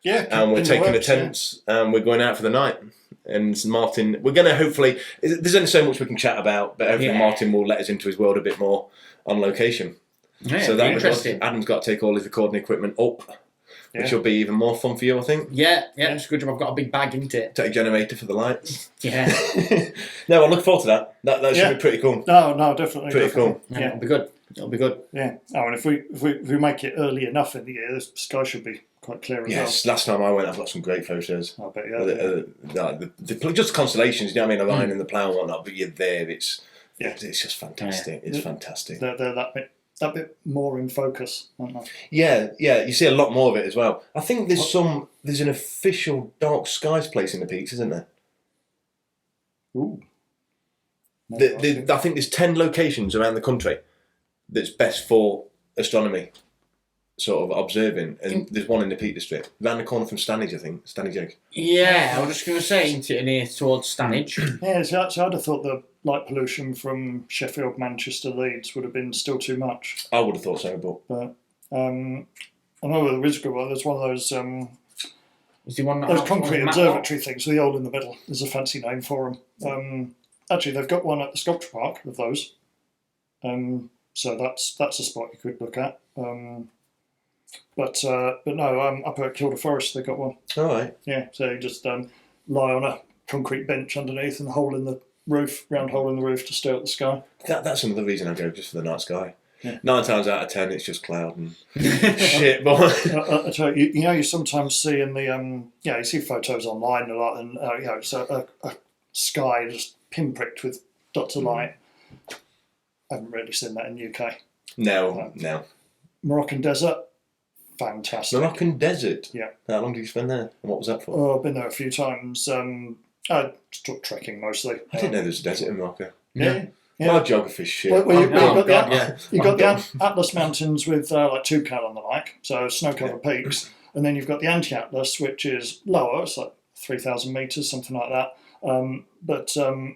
Speaker 3: Yeah.
Speaker 2: And we're taking the tents and we're going out for the night. And Martin, we're going to hopefully... There's only so much we can chat about, but hopefully Martin will let us into his world a bit more on location.
Speaker 4: Yeah,
Speaker 2: So that was
Speaker 4: interesting.
Speaker 2: Adam's got to take all his recording equipment up, which
Speaker 3: Yeah.
Speaker 2: will be even more fun for you, I think.
Speaker 4: Yeah, it's a good job. I've got a big bag, isn't it?
Speaker 2: Take a generator for the lights.
Speaker 4: Yeah,
Speaker 2: No, I look forward to that. That should be pretty cool.
Speaker 3: No, definitely.
Speaker 2: Pretty
Speaker 3: definitely.
Speaker 2: cool.
Speaker 4: yeah, it'll be good. It'll be good.
Speaker 3: Yeah. Oh, and if we make it early enough in the year, the sky should be quite clear as
Speaker 2: Yes, last time I went, I've got some great photos.
Speaker 3: well. I bet yeah.
Speaker 2: Just constellations, you know what I mean, a line in the plough and whatnot, but you're there, it's just fantastic.
Speaker 3: Yeah.
Speaker 2: It's fantastic.
Speaker 3: They're that bit more in focus, aren't they?
Speaker 2: Yeah, you see a lot more of it as well. I think there's an official dark skies place in the peaks, isn't there?
Speaker 3: Ooh.
Speaker 2: I think there's 10 locations around the country that's best for astronomy, sort of observing, and there's one in the Peak District, round the corner from Stanage, I think, Stanage Egg.
Speaker 4: Yeah, I was just going to say, isn't it, near towards Stanage?
Speaker 3: Yeah, so I'd have thought the light pollution from Sheffield, Manchester, Leeds would have been still too much.
Speaker 2: I would have thought so, but
Speaker 3: I know there is good one. There's one of those
Speaker 4: Is the one that
Speaker 3: those concrete observatory things with the hole in the middle. There's a fancy name for them. Actually, they've got one at the sculpture park of those. So that's a spot you could look at. But no, up at Kilda Forest they've got one.
Speaker 2: all right.
Speaker 3: Yeah, so you just lie on a concrete bench underneath and hole in the roof, round hole in the roof to stare at the sky.
Speaker 2: That's another reason I go, just for the night sky.
Speaker 3: Yeah.
Speaker 2: 9 times out of 10, it's just cloud and shit. But
Speaker 3: I tell you, you sometimes see in the you see photos online a lot, and it's a sky just pinpricked with dots of light. I haven't really seen that in the UK.
Speaker 2: no.
Speaker 3: Moroccan desert, fantastic.
Speaker 2: Moroccan desert.
Speaker 3: Yeah.
Speaker 2: How long did you spend there? And what was that for?
Speaker 3: Oh, I've been there a few times. I took trekking mostly.
Speaker 2: I didn't know there was a desert in Morocco.
Speaker 3: Yeah.
Speaker 2: My geography's shit.
Speaker 3: Well, you've got
Speaker 4: God,
Speaker 3: you've got the Atlas Mountains with like Toucan and the like, so snow-covered peaks, and then you've got the Anti-Atlas, which is lower, it's like 3,000 metres, something like that. But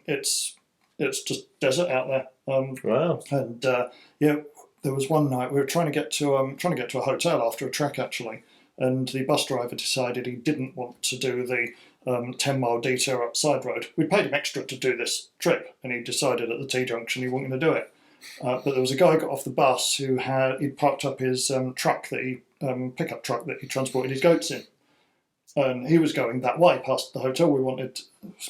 Speaker 3: it's just desert out there.
Speaker 2: Wow.
Speaker 3: And there was one night we were trying to get to a hotel after a trek actually, and the bus driver decided he didn't want to do the 10-mile detour up side road. We paid him extra to do this trip, and he decided at the T-junction he wasn't going to do it. But there was a guy got off the bus who he'd parked up his truck that he pickup truck that he transported his goats in, and he was going that way past the hotel we wanted,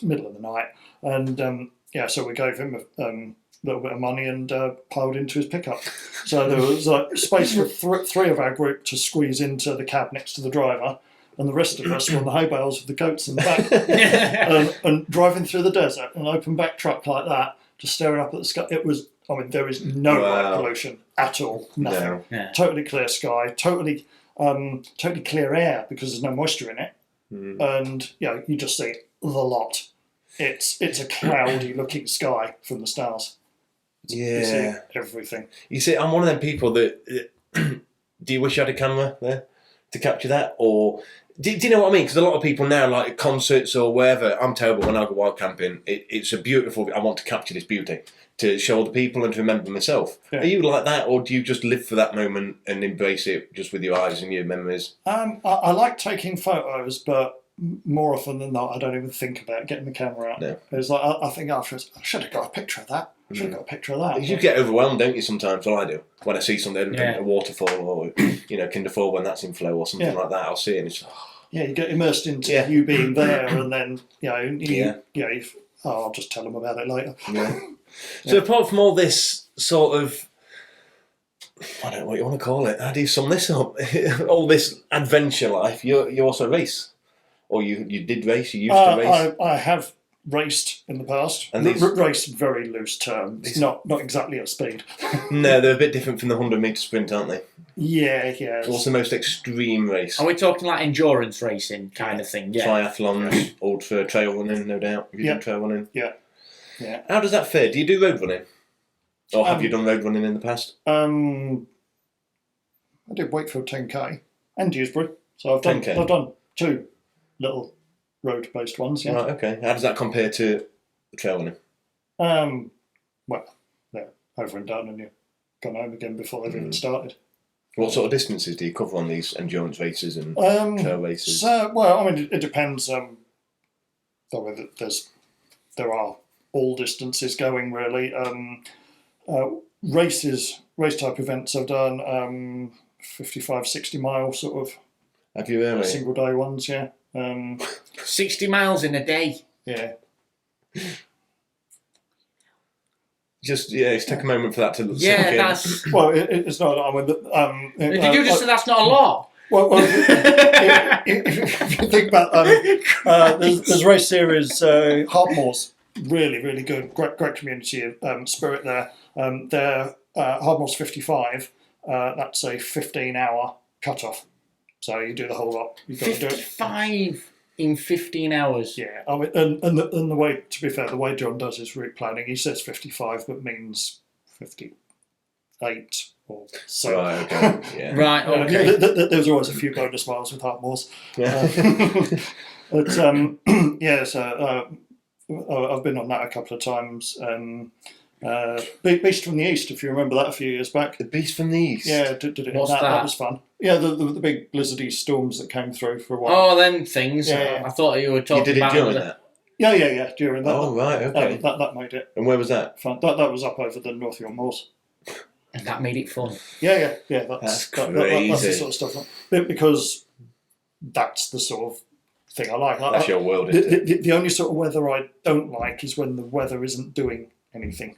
Speaker 3: middle of the night, and so we gave him a little bit of money and piled into his pickup. So there was space for three of our group to squeeze into the cab next to the driver, and the rest of us were on the hay bales with the goats in the back. and driving through the desert, an open back truck like that, just staring up at the sky. It was, there is no light pollution at all, nothing.
Speaker 2: No.
Speaker 4: Yeah.
Speaker 3: Totally clear sky, totally clear air because there's no moisture in it. And you just see the lot. It's a cloudy looking sky from the stars. You see everything.
Speaker 2: You see, I'm one of them people that do you wish you had a camera there to capture that, or do you know what I mean? Because a lot of people now, like at concerts or wherever, I'm terrible when I go wild camping. It's a beautiful. I want to capture this beauty to show other people and to remember myself.
Speaker 3: Yeah.
Speaker 2: Are you like that, or do you just live for that moment and embrace it just with your eyes and your memories?
Speaker 3: I like taking photos, but more often than not, I don't even think about getting the camera out.
Speaker 2: No.
Speaker 3: It's like I think afterwards, I should have got a picture of that. I should have got a picture of that.
Speaker 2: You get overwhelmed, don't you, sometimes? Well, I do. When I see something, a waterfall or, Kinderfall, when that's in flow or something like that, I'll see it and it's...
Speaker 3: Yeah, you get immersed into you being there, and then, I'll just tell them about it later.
Speaker 2: Yeah. So apart from all this sort of... I don't know what you want to call it. How do you sum this up? All this adventure life, you also race? Or you did race? You used to race?
Speaker 3: I have raced in the past.
Speaker 2: And these...
Speaker 3: Race, very loose term. It's not exactly at speed.
Speaker 2: No, they're a bit different from the 100-metre sprint, aren't they?
Speaker 3: Yeah.
Speaker 2: What's the most extreme race?
Speaker 4: Are we talking like endurance racing kind of thing? Yeah.
Speaker 2: Triathlons, ultra trail running, no doubt. Have you done trail running?
Speaker 3: Yeah.
Speaker 2: How does that fare? Do you do road running? Or have you done road running in the past?
Speaker 3: I did Wakefield 10K and Dewsbury. So I've done 2 little road-based ones, yeah.
Speaker 2: Right, okay. How does that compare to the trail running?
Speaker 3: Well, they're over and done, and you've gone home again before they've even started.
Speaker 2: What sort of distances do you cover on these endurance races and trail races?
Speaker 3: It depends. There are all distances going, really. race type events, I've done 55, 60 mile sort of
Speaker 2: Have you really?
Speaker 3: single day ones, yeah.
Speaker 4: 60 miles in a day.
Speaker 3: Yeah.
Speaker 2: Just take a moment for that to sink
Speaker 4: Yeah,
Speaker 2: in.
Speaker 3: Well, it's not. I mean,
Speaker 4: Did you just say that's not a lot?
Speaker 3: Well, if you think about there's race series, Hardmore's really, really good, great community spirit there. Their Hardmore's 55. That's a 15-hour cut-off, so you do the whole lot. You've got to do it.
Speaker 4: 55 in 15 hours.
Speaker 3: Yeah, I mean, and the way, to be fair, the way John does his route planning, he says 55, but means 58 or so.
Speaker 2: Right, okay. Yeah.
Speaker 4: Right, okay.
Speaker 3: There's always a few bonus miles with Hardmore's.
Speaker 2: Yeah.
Speaker 3: But yeah, so I've been on that a couple of times. Beast from the East, if you remember that a few years back.
Speaker 2: The Beast from the East.
Speaker 3: Yeah, did it.
Speaker 4: What's
Speaker 3: that?
Speaker 4: that?
Speaker 3: That was fun. Yeah, the big blizzardy storms that came through for a while.
Speaker 4: Oh, them things.
Speaker 3: Yeah.
Speaker 4: I thought you were
Speaker 2: You
Speaker 4: talking
Speaker 2: did it
Speaker 4: about
Speaker 2: during that?
Speaker 3: Yeah, during that.
Speaker 2: Oh, right, okay.
Speaker 3: That made it
Speaker 2: And where was that?
Speaker 3: fun. That was up over the North York Moors.
Speaker 4: And that made it fun.
Speaker 3: Yeah. That's
Speaker 2: That's
Speaker 3: that's the
Speaker 2: crazy.
Speaker 3: sort of stuff. Because that's the sort of thing I like.
Speaker 2: That's your world, isn't it?
Speaker 3: The only sort of weather I don't like is when the weather isn't doing anything.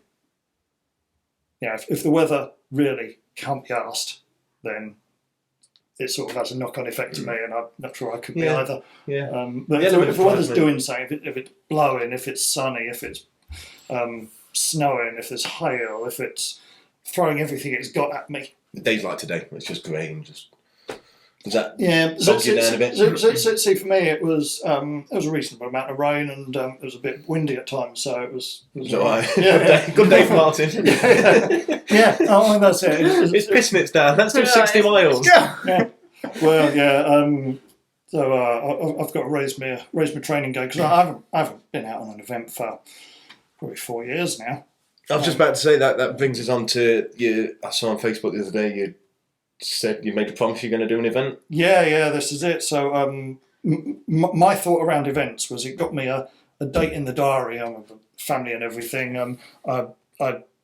Speaker 3: Yeah, if the weather really can't be asked, then it sort of has a knock-on effect to me, and I'm not sure I could be either.
Speaker 2: Yeah.
Speaker 3: But
Speaker 2: Yeah,
Speaker 3: if the weather's
Speaker 2: me.
Speaker 3: doing something, if it's blowing, if it's sunny, if it's snowing, if there's hail, if it's throwing everything it's got at me.
Speaker 2: Days like today, it's just grey and just... Does that
Speaker 3: Yeah,
Speaker 2: bog you down a bit?
Speaker 3: See, for me, it was a reasonable amount of rain, and it was a bit windy at times, so it was
Speaker 2: all right.
Speaker 3: Yeah,
Speaker 2: Good day for Martin.
Speaker 3: yeah. Oh, and that's it.
Speaker 2: It's piss mitts down. That's still 60 miles.
Speaker 3: Yeah. Well, yeah. So I've got to raise my training go, because I haven't been out on an event for probably 4 years now.
Speaker 2: I was just about to say that brings us on to you. I saw on Facebook the other day you said you made a promise you're going to do an event.
Speaker 3: Yeah. This is it. So my thought around events was it got me a date in the diary. I'm a family and everything. I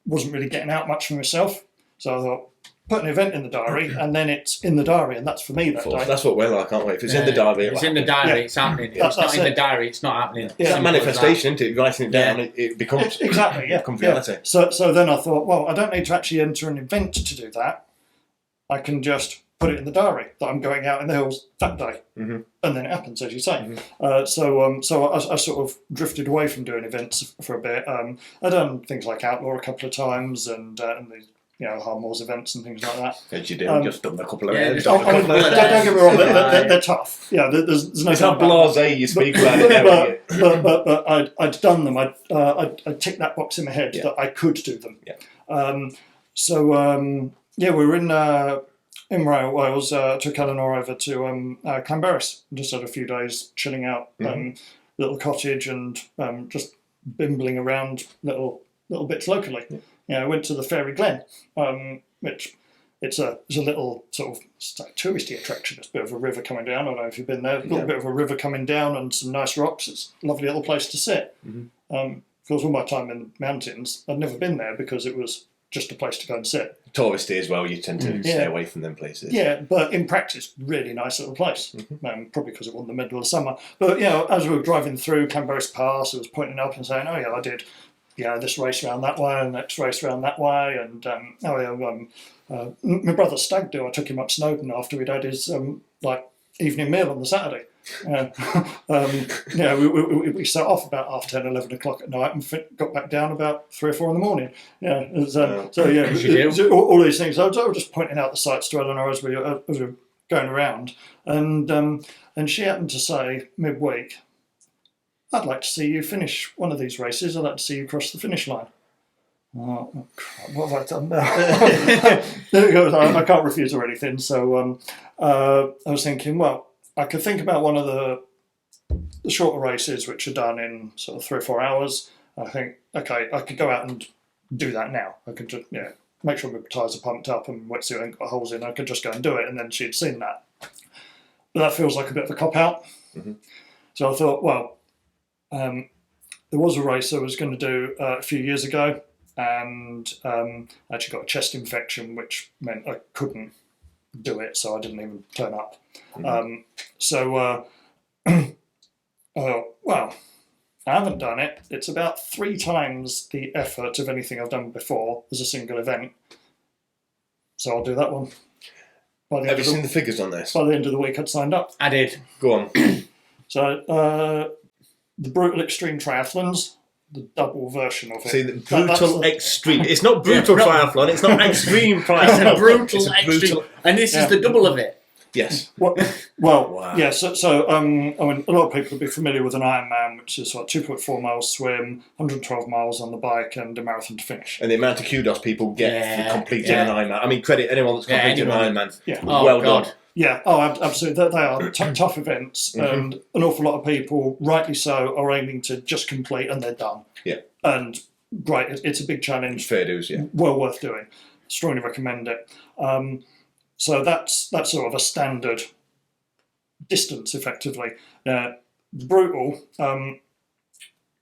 Speaker 3: wasn't really getting out much for myself, so I thought, put an event in the diary, and then it's in the diary, and that's for me that day.
Speaker 2: That's what we're like, aren't we? If it's in the diary,
Speaker 4: it's in the diary,
Speaker 3: Yeah.
Speaker 4: it's happening. If
Speaker 3: That's
Speaker 4: it's not in
Speaker 3: it.
Speaker 4: the diary, it's not happening.
Speaker 2: it's that
Speaker 3: Yeah.
Speaker 2: manifestation, isn't it? Writing it down,
Speaker 4: Yeah.
Speaker 2: it becomes
Speaker 3: Exactly, yeah.
Speaker 2: it becomes reality.
Speaker 3: So then I thought, well, I don't need to actually enter an event to do that. I can just put it in the diary that I'm going out in the hills that day, and then it happens, as you say. So I sort of drifted away from doing events for a bit. I've done things like Outlaw a couple of times, and the Hardmore's events and things like that.
Speaker 2: As you do, just done a couple of
Speaker 4: Yeah,
Speaker 2: hours.
Speaker 4: just-
Speaker 3: Don't get me wrong, they're tough. Yeah, there's no
Speaker 2: It's
Speaker 3: doubt
Speaker 2: not
Speaker 3: about that.
Speaker 2: blasé you speak about it now.
Speaker 3: But I'd done them. I'd ticked that box in my head that I could do them.
Speaker 2: Yeah.
Speaker 3: We were in Wales. Took Eleanor over to Clanberis. Just had a few days chilling out, little cottage, and just bimbling around little bits locally. I went to the Fairy Glen, which it's a little sort of touristy attraction. It's a bit of a river coming down. I don't know if you've been there. A little bit of a river coming down and some nice rocks. It's a lovely little place to sit. Of course, all my time in the mountains, I'd never been there because it was just a place to go and sit.
Speaker 2: Touristy as well, you tend to stay away from them places.
Speaker 3: Yeah, but in practice, really nice little place. Probably because it was in the middle of summer. But as we were driving through Clanberis Pass, I was pointing up and saying, "Oh yeah, I did. This race around that way and next race around that way, and my brother's stag do. I took him up Snowdon after we'd had his evening meal on the Saturday. We set off about 10:30, 11 o'clock at night and got back down about 3 or 4 in the morning. All these things. I was just pointing out the sights to Eleanor as we were going around, and she happened to say midweek, "I'd like to see you finish one of these races. I'd like to see you cross the finish line." Oh crap, what have I done now? I can't refuse or anything. So I was thinking, well, I could think about one of the shorter races which are done in sort of 3 or 4 hours. I think, okay, I could go out and do that now. I could just make sure my tyres are pumped up and wetsuit ain't got holes in. I could just go and do it, and then she'd seen that. But that feels like a bit of a cop-out. So I thought, well, there was a race I was going to do a few years ago. and actually got a chest infection, which meant I couldn't do it, so I didn't even turn up. Well, I haven't done it. It's about 3 times the effort of anything I've done before as a single event. So I'll do that one.
Speaker 2: Have you seen the figures on this?
Speaker 3: By the end of the week, I'd signed up.
Speaker 4: I did.
Speaker 2: Go on.
Speaker 3: So the Brutal Extreme Triathlons, the double version of it.
Speaker 2: See, the brutal extreme. It's not brutal triathlon. It's not extreme triathlon.
Speaker 4: It's a brutal extreme. And this is the double of it.
Speaker 2: Yes.
Speaker 3: Well,
Speaker 2: Wow.
Speaker 3: yeah. So I mean, a lot of people will be familiar with an Ironman, which is what 2.4 miles swim, 112 miles on the bike, and a marathon to finish.
Speaker 2: And the amount of kudos people get for completing an Ironman. I mean, credit anyone that's completed an Ironman.
Speaker 3: Yeah.
Speaker 2: Well done.
Speaker 3: Yeah, absolutely. They are tough events, and an awful lot of people, rightly so, are aiming to just complete and they're done.
Speaker 2: Yeah.
Speaker 3: And great, it's a big challenge.
Speaker 2: Fair dues, yeah.
Speaker 3: Well worth doing. Strongly recommend it. So that's sort of a standard distance, effectively. The Brutal,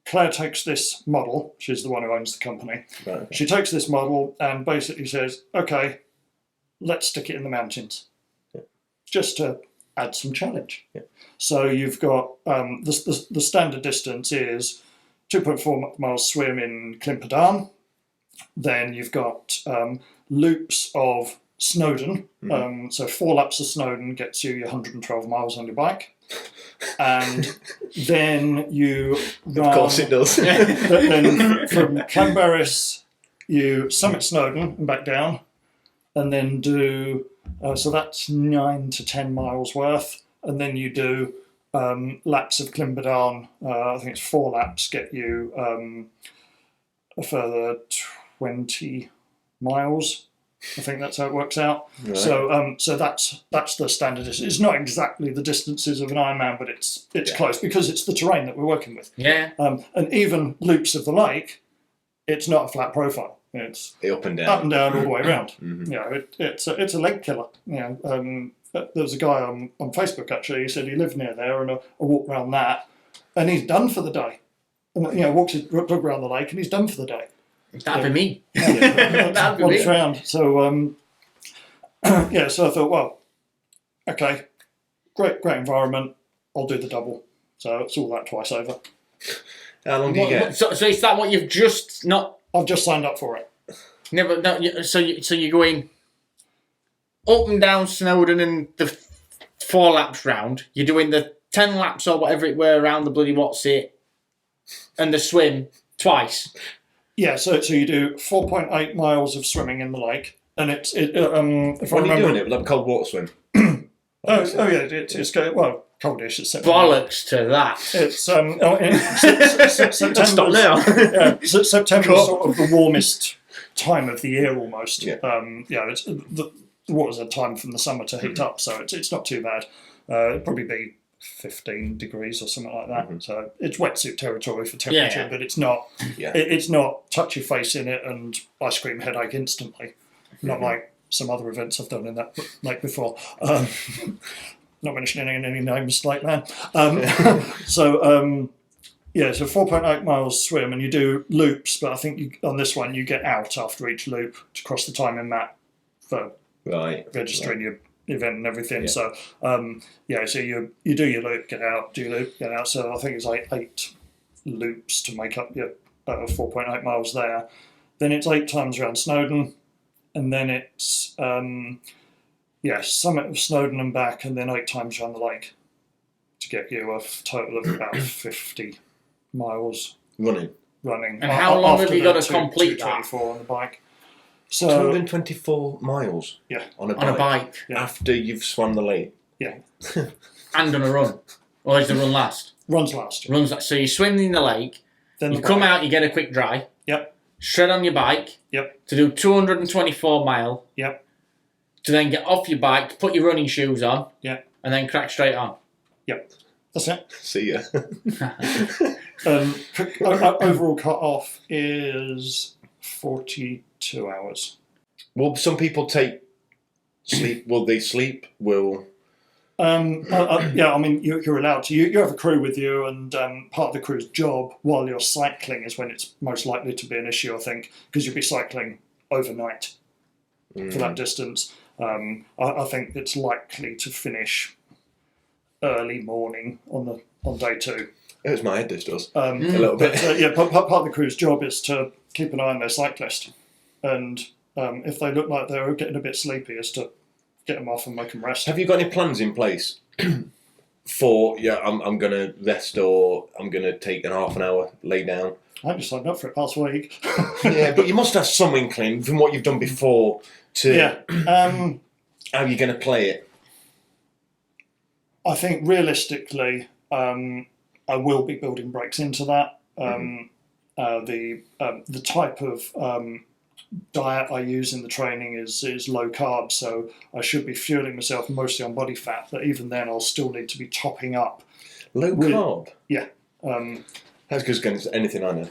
Speaker 3: Claire takes this model. She's the one who owns the company.
Speaker 2: Right, okay.
Speaker 3: She takes this model and basically says, "Okay, let's stick it in the mountains." Just to add some challenge.
Speaker 2: Yeah.
Speaker 3: So you've got the standard distance is 2.4 miles swim in Climperdown. Then you've got loops of Snowdon. So 4 laps of Snowdon gets you your 112 miles on your bike. And then you run...
Speaker 2: Of course it does.
Speaker 3: Then from Clanbarris, you summit Snowdon and back down. And then do... so that's 9 to 10 miles worth. And then you do laps of Climperdown. I think it's 4 laps get you a further 20 miles. I think that's how it works out. Right. So that's the standard distance. It's not exactly the distances of an Ironman, but it's close because it's the terrain that we're working with.
Speaker 4: Yeah.
Speaker 3: And even loops of the lake, it's not a flat profile. It's
Speaker 2: up and down,
Speaker 3: all the way around. You know, it's a leg killer. You know, there was a guy on Facebook actually. He said he lived near there, and I walked around that, and he's done for the day. And, you know, walks his dog around the lake, and he's done for the day.
Speaker 4: That'd be me.
Speaker 3: That'd be me. Round. So so I thought, well, okay, great environment. I'll do the double. So it's all that twice over.
Speaker 2: How long do you get?
Speaker 4: So is that what you've just not?
Speaker 3: I've just signed up for it.
Speaker 4: Never. No, so you're going up and down Snowdon and the 4 laps round. You're doing the 10 laps or whatever it were around the bloody what's it, and the swim twice.
Speaker 3: Yeah, so you do 4.8 miles of swimming in the lake, and it's if
Speaker 2: when are you doing it? Like a cold water swim?
Speaker 3: Yeah, it's coldish. It's September.
Speaker 4: Bollocks to that.
Speaker 3: It's September.
Speaker 2: Stop now.
Speaker 3: September is sort of the warmest time of the year almost.
Speaker 2: Yeah.
Speaker 3: It's the water's a time from the summer to heat up, so it's not too bad. It'd probably be 15 degrees or something like that. So it's wetsuit territory for temperature, but it's not. It's not touch your face in it and ice cream headache instantly. Not like some other events I've done in that lake before. Not mentioning any names like that. So 4.8 miles swim, and you do loops, but I think on this one you get out after each loop to cross the timing map for registering your event and everything. So so you do your loop, get out, do your loop, get out. So I think it's like 8 loops to make up your 4.8 miles there. Then it's 8 times around Snowdon, and then it's summit of Snowdon and back, and then 8 times around the lake to get you a total of about 50 miles
Speaker 2: running.
Speaker 3: And
Speaker 4: how long have you got to complete that?
Speaker 3: 224 on the bike. So
Speaker 2: 224 miles.
Speaker 3: Yeah.
Speaker 2: On a bike.
Speaker 3: Yeah.
Speaker 2: After you've swum the lake.
Speaker 3: Yeah.
Speaker 4: And on a run. Or does the run last?
Speaker 3: Runs last.
Speaker 4: Runs last. So you swim in the lake. Then you come out. You get a quick dry.
Speaker 3: Yep.
Speaker 4: Straight on your bike.
Speaker 3: Yep.
Speaker 4: To do 224 mile.
Speaker 3: Yep.
Speaker 4: To then get off your bike, put your running shoes on.
Speaker 3: Yep.
Speaker 4: And then crack straight on.
Speaker 3: Yep. That's it.
Speaker 2: See ya.
Speaker 3: Overall cut off is 42 hours.
Speaker 2: Will some people take sleep? Will they sleep? Will
Speaker 3: Yeah, I mean, you're allowed to. You have a crew with you, and part of the crew's job while you're cycling is when it's most likely to be an issue, I think, because you'll be cycling overnight for that distance. I think it's likely to finish early morning on day 2.
Speaker 2: It was my head, this does. A little bit.
Speaker 3: But, part of the crew's job is to keep an eye on their cyclist. And if they look like they're getting a bit sleepy, is to get them off and make them rest.
Speaker 2: Have you got any plans in place for, I'm going to rest, or I'm going to take an half an hour, lay down?
Speaker 3: I just signed up for it last week.
Speaker 2: Yeah, but you must have some inkling from what you've done before to how you're going to play it.
Speaker 3: I think realistically, I will be building breaks into that. The type of diet I use in the training is low carb, so I should be fueling myself mostly on body fat. But even then, I'll still need to be topping up.
Speaker 2: Low carb?
Speaker 3: Yeah.
Speaker 2: That's good as anything I know.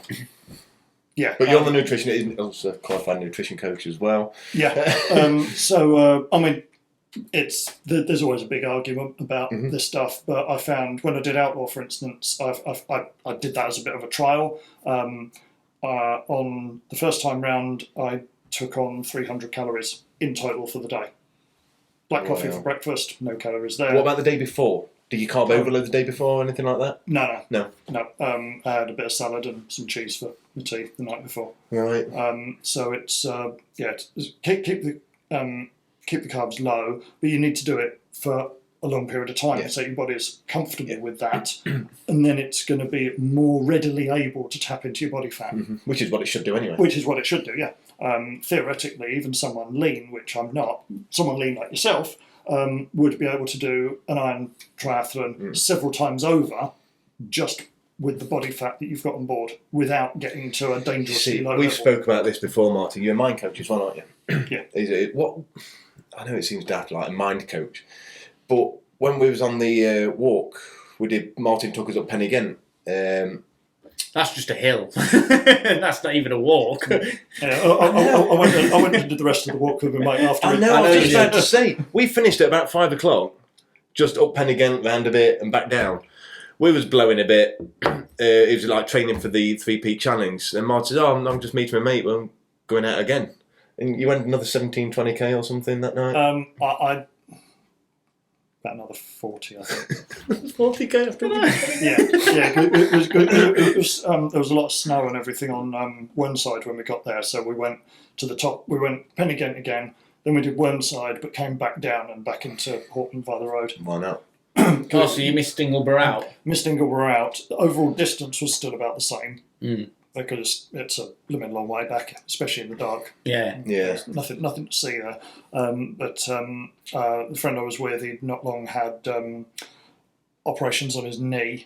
Speaker 3: Yeah.
Speaker 2: But you're the nutrition, also a qualified nutrition coach as well.
Speaker 3: Yeah. So I mean, there's always a big argument about this stuff, but I found when I did outlaw, for instance, I did that as a bit of a trial. On the first time round, I took on 300 calories in total for the day. Black coffee for breakfast, no calories there.
Speaker 2: What about the day before? Did you carb overload the day before or anything like that?
Speaker 3: No. I had a bit of salad and some cheese for the tea the night before.
Speaker 2: Right.
Speaker 3: So it's keep the carbs low, but you need to do it for a long period of time, so your body is comfortable with that, and then it's going to be more readily able to tap into your body fat.
Speaker 2: Which is what it should do anyway.
Speaker 3: Which is what it should do, yeah. Theoretically, even someone lean, which I'm not, someone lean like yourself, would be able to do an iron triathlon several times over just with the body fat that you've got on board without getting to a dangerously low level.
Speaker 2: We spoke about this before, Martin. You're a mind coach as well, aren't you?
Speaker 3: Yeah.
Speaker 2: I know it seems daft, like a mind coach, but when we was on the walk, Martin took us up Penigent.
Speaker 4: That's just a hill. That's not even a walk.
Speaker 3: I went and did the rest of the walk with my mate after.
Speaker 2: I know, I was just about to say, we finished at about 5 o'clock, just up Penigent, round a bit and back down. We was blowing a bit. It was like training for the 3 Peak Challenge. And Martin said, I'm just meeting my mate, I'm going out again. And you went another 17, 20k or something that night?
Speaker 3: I about another 40, I think.
Speaker 2: 40k after
Speaker 3: It was good. There was a lot of snow and everything on Whernside when we got there, so we went to the top. We went Penigent again, then we did Whernside, but came back down and back into Horton via the road.
Speaker 2: Why not?
Speaker 4: Oh, so you missed Dingleborough out?
Speaker 3: Missed Dingleborough out. The overall distance was still about the same. Because it's a blooming long way back, especially in the dark.
Speaker 4: Yeah.
Speaker 3: There's nothing to see there. But the friend I was with, he'd not long had operations on his knee.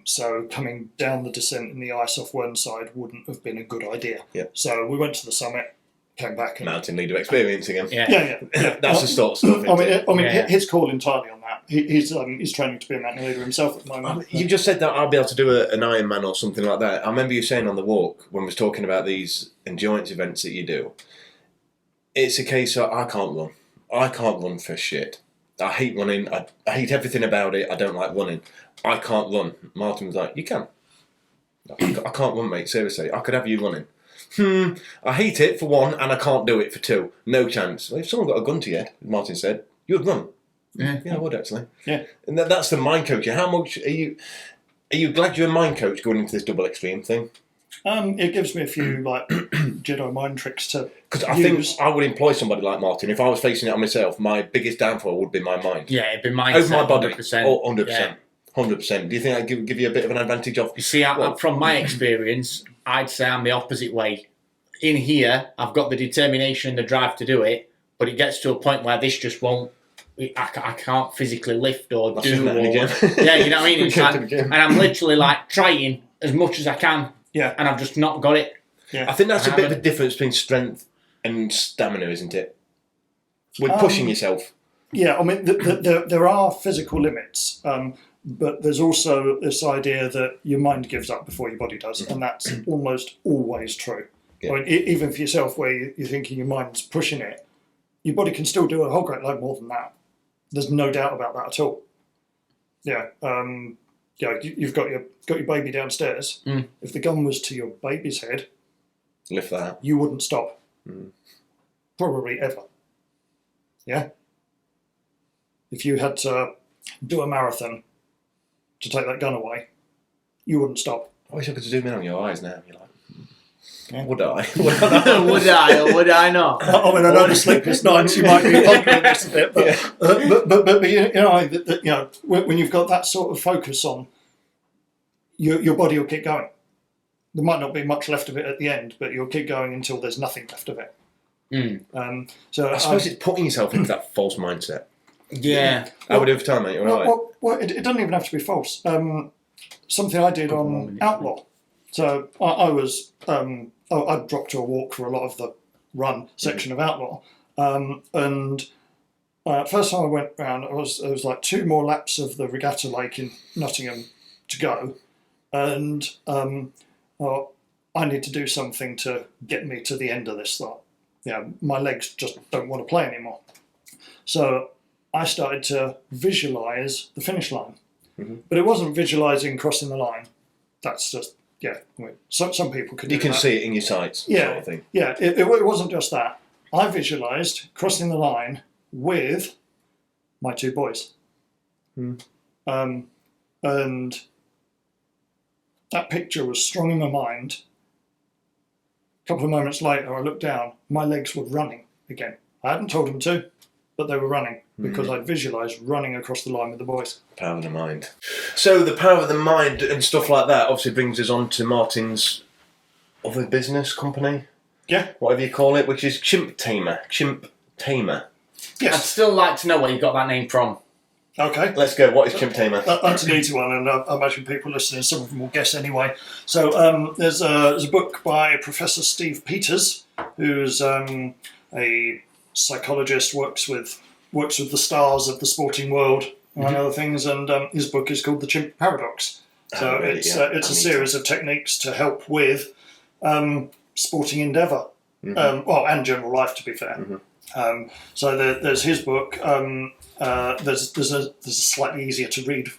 Speaker 3: So coming down the descent in the ice off one side wouldn't have been a good idea.
Speaker 2: Yeah.
Speaker 3: So we went to the summit, came back. And
Speaker 2: mountain leader experience again.
Speaker 3: Yeah.
Speaker 2: That's the sort of stuff.
Speaker 3: I mean, his call entirely on that. He's training to be a mountain leader himself at the moment.
Speaker 2: You just said that I'll be able to do an Ironman or something like that. I remember you saying on the walk when we was talking about these endurance events that you do. It's a case of I can't run. I can't run for shit. I hate running. I hate everything about it. I don't like running. I can't run. Martin was like, you can. I can't run, mate. Seriously, I could have you running. I hate it for one, and I can't do it for two. No chance. Well, if someone got a gun to you, Martin said, you'd run. Yeah, I would actually.
Speaker 3: Yeah,
Speaker 2: and that's the mind coach. How much are you glad you're a mind coach going into this double extreme thing?
Speaker 3: It gives me a few like Jedi mind tricks to
Speaker 2: because I think I would employ somebody like Martin if I was facing it on myself. My biggest downfall would be my mind.
Speaker 4: Yeah, it'd be mindset.
Speaker 2: Over my body.
Speaker 4: 100%.
Speaker 2: Oh, 100%. 100%. Do you think I'd give you a bit of an advantage of?
Speaker 4: You see, from my experience, I'd say I'm the opposite way. In here, I've got the determination and the drive to do it, but it gets to a point where this just won't. I can't physically lift or do. Yeah, you know what I mean? It's like, and I'm literally like trying as much as I can.
Speaker 3: Yeah.
Speaker 4: And I've just not got it.
Speaker 3: Yeah.
Speaker 2: I think that's a bit of a difference between strength and stamina, isn't it? With pushing yourself.
Speaker 3: Yeah, I mean, there are physical limits, but there's also this idea that your mind gives up before your body does, and that's almost always true. Yeah. I mean, even for yourself, where you're thinking your mind's pushing it, your body can still do a whole great load more than that. There's no doubt about that at all. Yeah. You've got your baby downstairs. If the gun was to your baby's head,
Speaker 2: Lift that.
Speaker 3: you wouldn't stop. Probably ever. Yeah. If you had to do a marathon to take that gun away, you wouldn't stop.
Speaker 2: I wish I could zoom in on your eyes now. You're like,
Speaker 3: Yeah.
Speaker 2: would I?
Speaker 4: Would I or would I not?
Speaker 3: I mean, I know the sleepless nights you might be pondering this a bit, but when you've got that sort of focus on, your body will keep going. There might not be much left of it at the end, but you'll keep going until there's nothing left of it. So
Speaker 2: I suppose it's putting yourself into that false mindset.
Speaker 4: Yeah.
Speaker 2: How would you over time, mate? You're right.
Speaker 3: Well, it doesn't even have to be false. Something I did on Outlaw. So I dropped to a walk for a lot of the run section of Outlaw, and first time I went round, there was like 2 more laps of the Regatta Lake in Nottingham to go, and I need to do something to get me to the end of this lot. Yeah, my legs just don't want to play anymore. So I started to visualise the finish line, but it wasn't visualising crossing the line. That's just some people could.
Speaker 2: You can
Speaker 3: that.
Speaker 2: see it in your sights.
Speaker 3: Yeah,
Speaker 2: sort of thing.
Speaker 3: yeah. It wasn't just that. I visualised crossing the line with my 2 boys, and that picture was strong in my mind. A couple of moments later, I looked down. My legs were running again. I hadn't told them to, but they were running because I'd visualised running across the line with the boys.
Speaker 2: Power of the mind. So the power of the mind and stuff like that obviously brings us on to Martin's other business company.
Speaker 3: Yeah.
Speaker 2: Whatever you call it, which is Chimp Tamer. Chimp Tamer.
Speaker 3: Yes.
Speaker 4: I'd still like to know where you got that name from.
Speaker 3: Okay.
Speaker 2: Let's go. What is Chimp Tamer?
Speaker 3: That's an easy one, and I imagine people listening, some of them will guess anyway. So there's a book by Professor Steve Peters, who's a psychologist, works with the stars of the sporting world, among other things, and his book is called The Chimp Paradox. So it's a series of techniques to help with sporting endeavour, and general life, to be fair. So there's his book. There's a slightly easier to read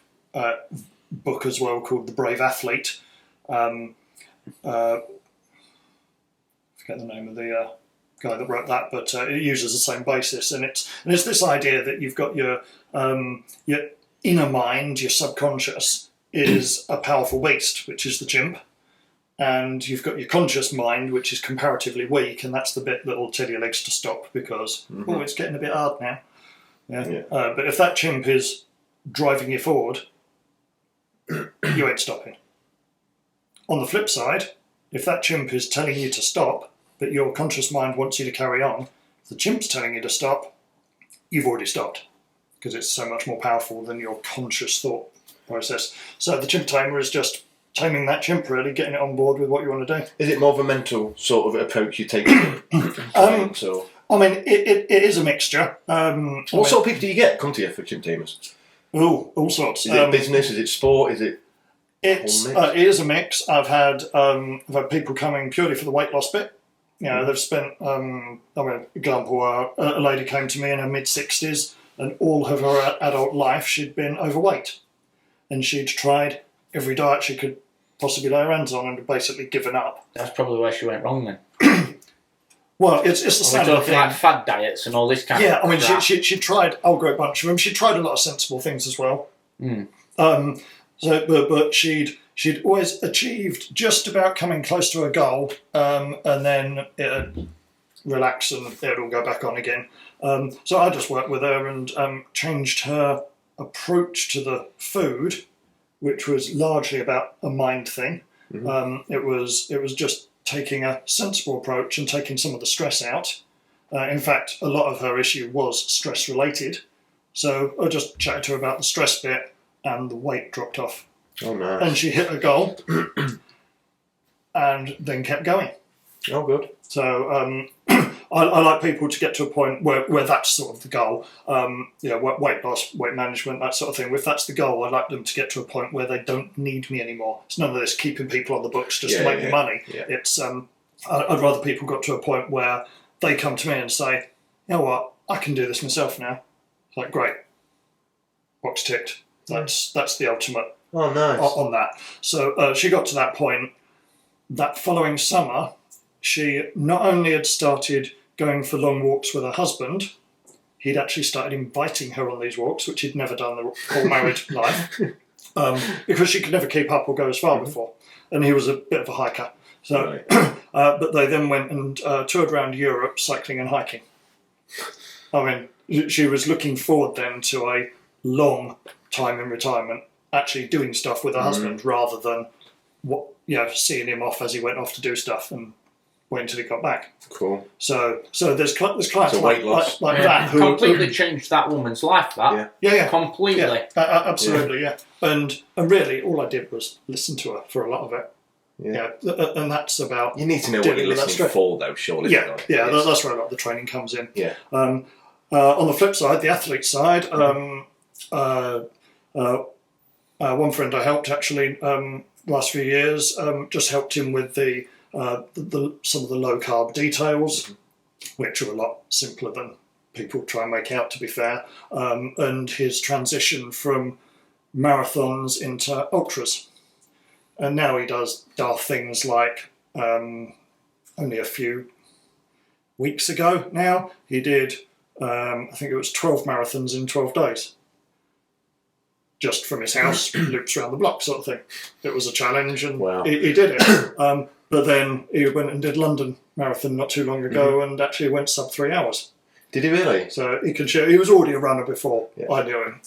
Speaker 3: book as well called The Brave Athlete. Forget the name of the guy that wrote that, but it uses the same basis, and it's this idea that you've got your inner mind, your subconscious, is a powerful beast, which is the chimp. And you've got your conscious mind, which is comparatively weak, and that's the bit that will tell your legs to stop because, it's getting a bit hard now. Yeah. But if that chimp is driving you forward, you ain't stopping. On the flip side, if that chimp is telling you to stop, but your conscious mind wants you to carry on, if the chimp's telling you to stop, you've already stopped because it's so much more powerful than your conscious thought process. So the Chimp Tamer is just taming that chimp, really, getting it on board with what you want to do.
Speaker 2: Is it more of a mental sort of approach you take to it? So
Speaker 3: I mean, it is a mixture.
Speaker 2: what sort of people do you get come to you for Chimp Tamers?
Speaker 3: Oh, all sorts.
Speaker 2: Is it business? Is it sport? Is it?
Speaker 3: It is a mix. I've had people coming purely for the weight loss bit. You know, they've spent. Example, a lady came to me in her mid-60s, and all of her adult life she'd been overweight, and she'd tried every diet she could possibly lay her hands on, and had basically given up.
Speaker 4: That's probably where she went wrong then.
Speaker 3: Well, it's the standard thing.
Speaker 4: Like fad diets and all this kind of
Speaker 3: Yeah, I mean,
Speaker 4: crap.
Speaker 3: she tried a great bunch of them. She tried a lot of sensible things as well. But she'd always achieved just about coming close to her goal, and then it'd relax and it'd all go back on again. So I just worked with her and changed her approach to the food, which was largely about a mind thing. It was just taking a sensible approach and taking some of the stress out. In fact, a lot of her issue was stress related. So I just chatted to her about the stress bit, and the weight dropped off.
Speaker 2: Oh, nice.
Speaker 3: And she hit her goal, and then kept going.
Speaker 2: Oh, good.
Speaker 3: So I like people to get to a point where that's sort of the goal. Weight loss, weight management, that sort of thing. If that's the goal, I'd like them to get to a point where they don't need me anymore. It's none of this keeping people on the books just to make me money. Yeah. It's I'd rather people got to a point where they come to me and say, you know what, I can do this myself now. It's like, great, box ticked. That's the ultimate
Speaker 2: Oh, nice.
Speaker 3: on that. So she got to that point. That following summer, she not only had started going for long walks with her husband, he'd actually started inviting her on these walks, which he'd never done the whole married life, because she could never keep up or go as far before. And he was a bit of a hiker. So, but they then went and toured around Europe cycling and hiking. I mean, she was looking forward then to a long time in retirement, actually doing stuff with her husband rather than seeing him off as he went off to do stuff and waiting until he got back.
Speaker 2: Cool.
Speaker 3: So there's clients like
Speaker 4: Yeah.
Speaker 3: that who
Speaker 4: Completely changed that woman's life, that.
Speaker 3: Yeah.
Speaker 4: Completely.
Speaker 3: Yeah, absolutely, yeah. And really, all I did was listen to her for a lot of it.
Speaker 2: Yeah.
Speaker 3: And that's about...
Speaker 2: You need to know what
Speaker 3: dealing
Speaker 2: you're
Speaker 3: with that
Speaker 2: listening
Speaker 3: stress.
Speaker 2: for, though, surely.
Speaker 3: Yeah, that's where a lot of the training comes in.
Speaker 2: Yeah.
Speaker 3: On the flip side, the athlete side, one friend I helped actually last few years, just helped him with the some of the low carb details, which are a lot simpler than people try and make out, to be fair, and his transition from marathons into ultras. And now he does daft things like only a few weeks ago now, he did, I think it was 12 marathons in 12 days. Just from his house, loops around the block sort of thing. It was a challenge and he did it. But then he went and did London Marathon not too long ago and actually went sub 3 hours.
Speaker 2: Did he really?
Speaker 3: So he can share. He was already a runner before I knew him.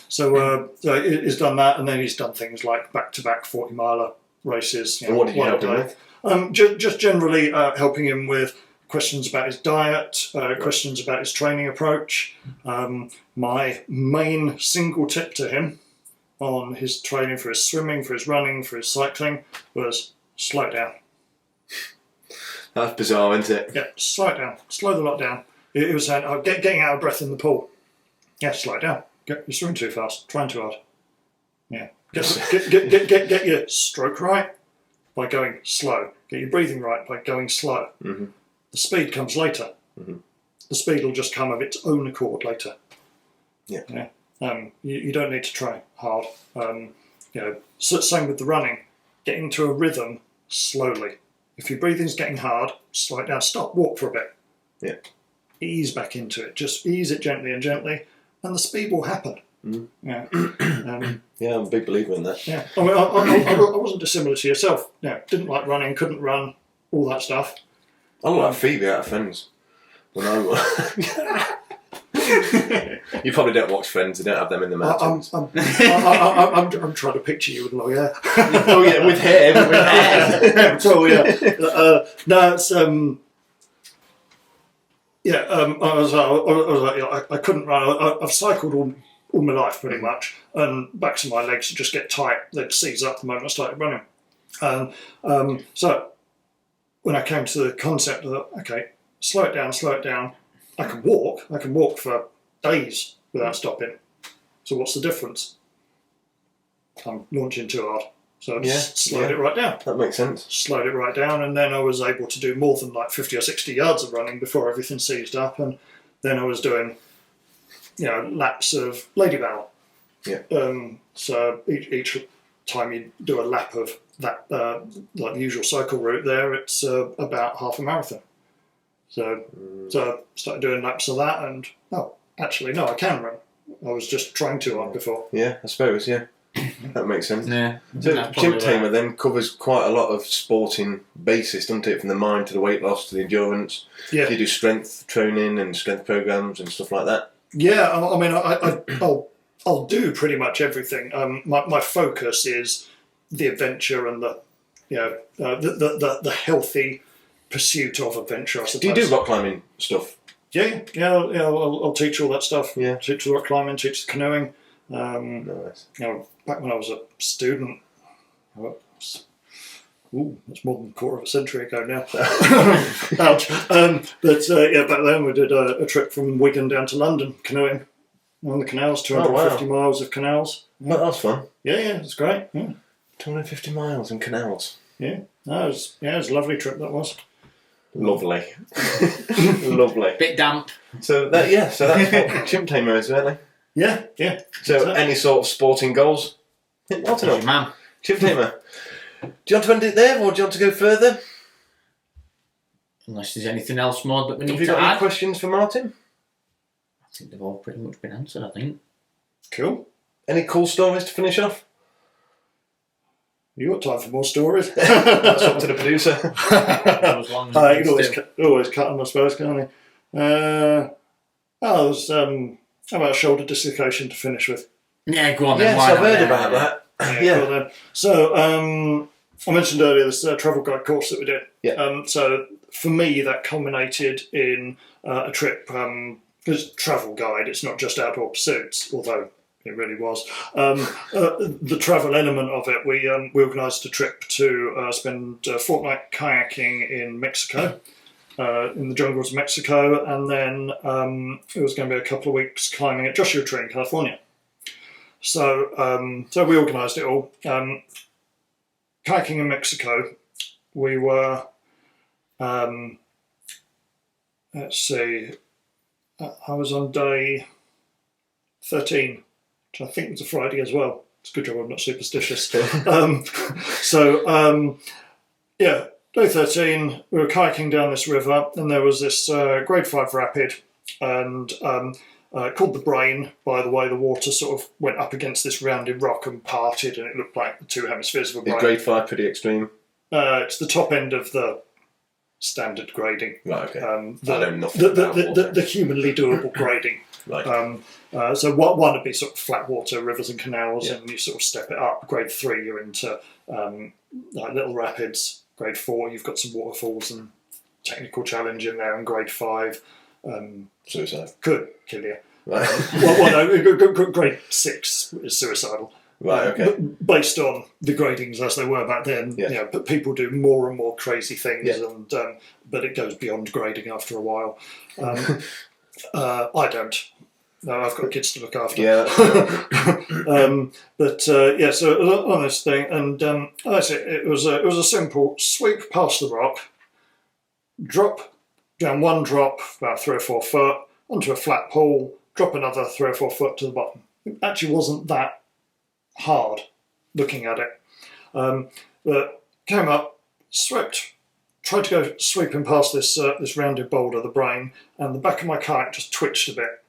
Speaker 3: So he's done that, and then he's done things like back-to-back 40-miler races.
Speaker 2: And what did you help him with?
Speaker 3: Just generally helping him with questions about his diet, questions about his training approach. My main single tip to him on his training for his swimming, for his running, for his cycling was slow down.
Speaker 2: That's bizarre, isn't it?
Speaker 3: Yeah, slow it down. Slow the lot down. He was saying, getting out of breath in the pool. Yeah, slow it down. You're swimming too fast, trying too hard. Yeah. Get your stroke right by going slow. Get your breathing right by going slow. Mm-hmm. The speed comes later. Mm-hmm. The speed will just come of its own accord later.
Speaker 2: Yeah.
Speaker 3: You don't need to try hard. Same with the running. Get into a rhythm slowly. If your breathing's getting hard, slow it down. Stop. Walk for a bit.
Speaker 2: Yeah.
Speaker 3: Ease back into it. Just ease it gently, and the speed will happen. Mm. Yeah.
Speaker 2: Yeah, I'm a big believer in that.
Speaker 3: Yeah. I mean, I wasn't dissimilar to yourself. Yeah. Didn't like running. Couldn't run. All that stuff.
Speaker 2: I look like Phoebe out of Friends. When I You probably don't watch Friends. You don't have them in the mountains.
Speaker 3: I'm trying to picture you with long hair.
Speaker 2: Oh yeah, with hair. With hair.
Speaker 3: So yeah. No, it's I was like, I couldn't run. I've cycled all my life pretty much, and backs of my legs would just get tight. They'd seize up the moment I started running. So when I came to the concept of, okay, slow it down. I can walk for days without stopping. So what's the difference? I'm launching too hard. So I just slowed it right down.
Speaker 2: That makes sense.
Speaker 3: Slowed it right down, and then I was able to do more than like 50 or 60 yards of running before everything seized up, and then I was doing, laps of Lady Bow. Yeah. So each time you do a lap of that, like the usual cycle route there, it's about half a marathon. So I started doing laps of that, and actually, no, I can run. I was just trying too hard before.
Speaker 2: Yeah, I suppose, yeah. That makes sense.
Speaker 4: Yeah.
Speaker 2: So Chimp Tamer then covers quite a lot of sporting basis, doesn't it? From the mind to the weight loss to the endurance. Yeah. Do you do strength training and strength programs and stuff like that? Yeah,
Speaker 3: I mean, I'll do pretty much everything. My focus is the adventure and the healthy pursuit of adventure, I suppose.
Speaker 2: Do you do rock climbing stuff?
Speaker 3: Yeah. I'll teach all that stuff. Yeah. Teach the rock climbing, teach the canoeing.
Speaker 2: Nice.
Speaker 3: Back when I was a student, that's more than a quarter of a century ago now. Ouch. Back then we did a trip from Wigan down to London canoeing on the canals, 250 miles of canals.
Speaker 2: Yeah. That was fun.
Speaker 3: Yeah, it's great. Yeah.
Speaker 2: 250 miles in canals.
Speaker 3: Yeah, it was a lovely trip that was.
Speaker 2: Lovely. Lovely.
Speaker 4: Bit damp.
Speaker 2: So that's what Chimp Tamer is, really.
Speaker 3: Yeah.
Speaker 2: So, any sort of sporting goals? Martin,
Speaker 4: Your man.
Speaker 2: Chimp Tamer. Do you want to end it there, or do you want to go further?
Speaker 4: Unless there's anything else more that we need
Speaker 2: Have you
Speaker 4: to
Speaker 2: got any
Speaker 4: add.
Speaker 2: questions for Martin?
Speaker 4: I think they've all pretty much been answered, I think.
Speaker 3: Cool.
Speaker 2: Any cool stories to finish off?
Speaker 3: You got time for more stories?
Speaker 2: That's up to the producer.
Speaker 4: As long as
Speaker 3: You
Speaker 4: it's
Speaker 3: can always,
Speaker 4: still-
Speaker 3: always cut them, I suppose, can't you? There was how about shoulder dislocation to finish with?
Speaker 4: Yeah, go on then.
Speaker 2: Yes,
Speaker 4: why
Speaker 2: I've
Speaker 4: not?
Speaker 2: heard
Speaker 4: Yeah,
Speaker 2: about
Speaker 4: yeah.
Speaker 2: that.
Speaker 3: Yeah. Cool then. So I mentioned earlier this travel guide course that we did.
Speaker 2: Yeah.
Speaker 3: So for me, that culminated in a trip. Because travel guide, it's not just outdoor pursuits, although it really was. The travel element of it, we organised a trip to spend a fortnight kayaking in Mexico, in the jungles of Mexico, and then it was going to be a couple of weeks climbing at Joshua Tree in California. So we organised it all. Kayaking in Mexico, we were, let's see, I was on day 13, which I think was a Friday as well. It's a good job I'm not superstitious. Yeah, day 13, we were kayaking down this river, and there was this grade 5 rapid, and called the Brain, by the way the water sort of went up against this rounded rock and parted, and it looked like the two hemispheres of a brain.
Speaker 2: Is grade 5 pretty extreme?
Speaker 3: It's the top end of the standard grading.
Speaker 2: Right, okay.
Speaker 3: I
Speaker 2: know nothing about water.
Speaker 3: the humanly doable grading.
Speaker 2: Right.
Speaker 3: So one would be sort of flat water, rivers and canals,
Speaker 2: Yeah.
Speaker 3: and you sort of step it up. Grade 3, you're into like little rapids. Grade 4, you've got some waterfalls and technical challenge in there. And grade 5
Speaker 2: Suicide.
Speaker 3: could kill you.
Speaker 2: Right.
Speaker 3: Grade 6 is suicidal.
Speaker 2: Right, okay.
Speaker 3: Based on the gradings as they were back then,
Speaker 2: Yeah.
Speaker 3: but people do more and more crazy things,
Speaker 2: Yeah.
Speaker 3: and but it goes beyond grading after a while. I don't. No, I've got kids to look after.
Speaker 2: Yeah.
Speaker 3: So on this thing, and that's it. It was a simple sweep past the rock, drop down one drop about 3 or 4 foot onto a flat pool, drop another 3 or 4 foot to the bottom. It actually wasn't that hard looking at it. But came up, swept, tried to go sweeping past this rounded boulder, the Brain, and the back of my kayak just twitched a bit.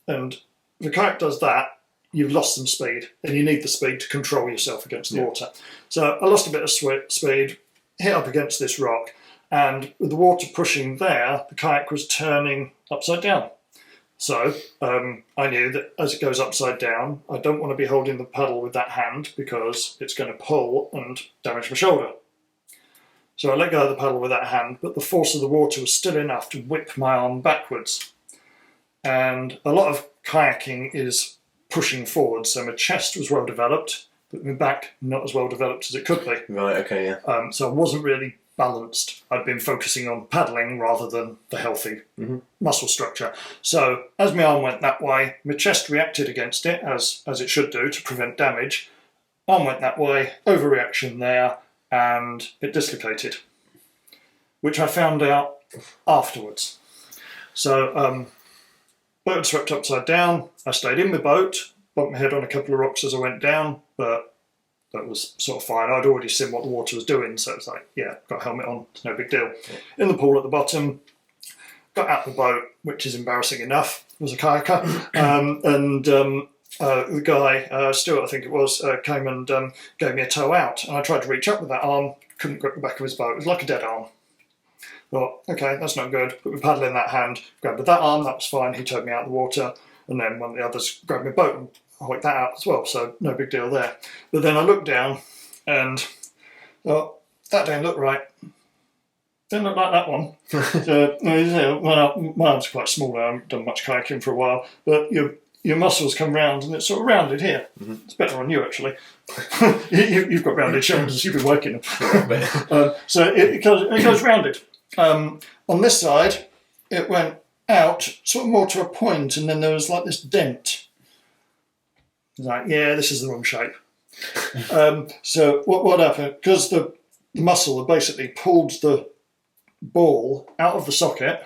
Speaker 3: And if the kayak does that, you've lost some speed, and you need the speed to control yourself against the water. So I lost a bit of speed, hit up against this rock, and with the water pushing there, the kayak was turning upside down. So I knew that as it goes upside down, I don't want to be holding the paddle with that hand because it's going to pull and damage my shoulder. So I let go of the paddle with that hand, but the force of the water was still enough to whip my arm backwards. And a lot of kayaking is pushing forward, so my chest was well developed, but my back not as well developed as it could be.
Speaker 2: Right, okay, yeah.
Speaker 3: So I wasn't really balanced. I'd been focusing on paddling rather than the healthy muscle structure. So as my arm went that way, my chest reacted against it, as it should do, to prevent damage. Arm went that way, overreaction there, and it dislocated, which I found out afterwards. So boat swept upside down. I stayed in my boat, bumped my head on a couple of rocks as I went down, but that was sort of fine. I'd already seen what the water was doing, so it's like, yeah, got a helmet on, it's no big deal. In the pool at the bottom, got out the boat, which is embarrassing enough, was a kayaker, the guy, Stuart I think it was, came and gave me a tow out, and I tried to reach up with that arm, couldn't grip the back of his boat, it was like a dead arm. Thought, okay, that's not good, put my paddle in that hand, grabbed with that arm, that was fine, he towed me out of the water, and then one of the others grabbed my boat and hoiked that out as well, so no big deal there. But then I looked down and thought, that don't look right. Didn't look like that one. So, my arm's quite small now, I haven't done much kayaking for a while, but your muscles come round and it's sort of rounded here. It's better on you actually. You've got rounded shoulders, you've been working them. So it goes rounded. On this side, it went out sort of more to a point, and then there was like this dent. Like, yeah, this is the wrong shape. So what happened? Because the muscle had basically pulled the ball out of the socket,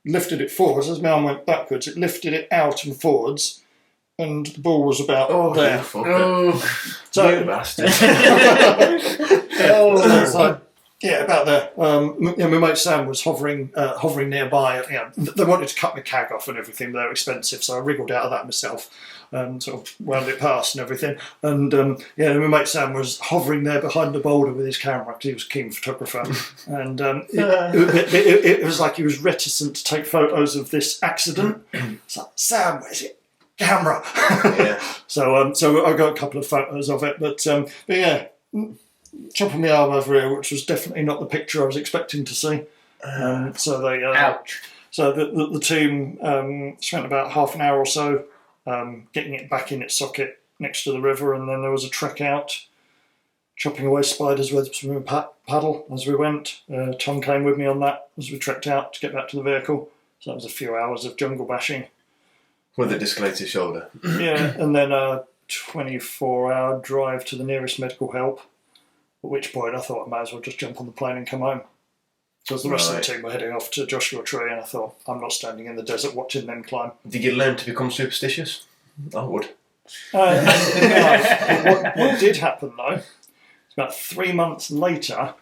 Speaker 3: lifted it forwards. As my arm went backwards, it lifted it out and forwards, and the ball was about there.
Speaker 2: Fucker.
Speaker 3: So
Speaker 2: You bastard.
Speaker 3: it's like, yeah, about there. My mate Sam was hovering nearby. They wanted to cut my cag off and everything, but they were expensive, so I wriggled out of that myself. Sort of wound it past and everything. And my mate Sam was hovering there behind the boulder with his camera because he was a keen photographer. And it was like he was reticent to take photos of this accident. It's like, Sam, where's your camera?
Speaker 2: Yeah.
Speaker 3: So I got a couple of photos of it. But yeah, chopping my arm over here, which was definitely not the picture I was expecting to see. So they
Speaker 4: Ouch.
Speaker 3: So the team spent about half an hour or so getting it back in its socket next to the river, and then there was a trek out, chopping away spiders with a swimming paddle as we went. Tom came with me on that as we trekked out to get back to the vehicle. So that was a few hours of jungle bashing.
Speaker 2: With a dislocated shoulder.
Speaker 3: Yeah, and then a 24-hour drive to the nearest medical help, at which point I thought I might as well just jump on the plane and come home. Because the rest of the team were heading off to Joshua Tree, and I thought, I'm not standing in the desert watching them climb.
Speaker 2: Did you learn to become superstitious? I would.
Speaker 3: What did happen, though, about 3 months later,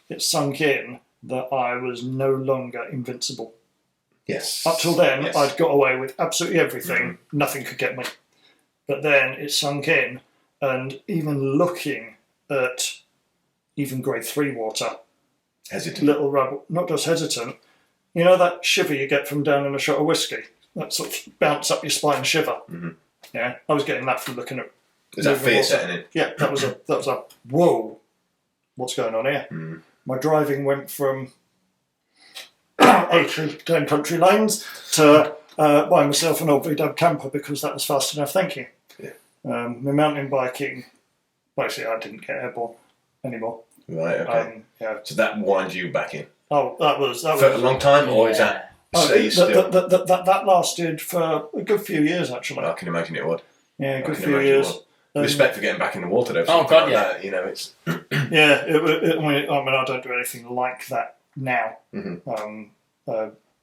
Speaker 3: it sunk in that I was no longer invincible.
Speaker 2: Yes.
Speaker 3: Up till then,
Speaker 2: yes.
Speaker 3: I'd got away with absolutely everything. Nothing could get me. But then it sunk in, and even looking at even grade 3 water,
Speaker 2: Hesitant.
Speaker 3: little rubble, not just hesitant, you know that shiver you get from down in a shot of whiskey? That sort of bounce up your spine shiver.
Speaker 2: Mm-hmm.
Speaker 3: Yeah, I was getting that from looking at.
Speaker 2: Is that fear setting in?
Speaker 3: Yeah, that was a whoa, what's going on here?
Speaker 2: Mm.
Speaker 3: My driving went from 80 down country lanes to buying myself an old VW camper because that was fast enough, thank you.
Speaker 2: Yeah.
Speaker 3: My mountain biking, basically I didn't get airborne anymore.
Speaker 2: Right, okay.
Speaker 3: Yeah.
Speaker 2: So that winds you back in?
Speaker 3: Oh, that was
Speaker 2: For a long time, or is that stay still?
Speaker 3: That lasted for a good few years, actually.
Speaker 2: I can imagine it would.
Speaker 3: Yeah, a good few years.
Speaker 2: Respect for getting back in the water, though.
Speaker 4: Oh, God,
Speaker 2: like
Speaker 4: yeah.
Speaker 2: That, you know, it's...
Speaker 3: Yeah, I mean, I don't do anything like that now.
Speaker 2: Mm-hmm.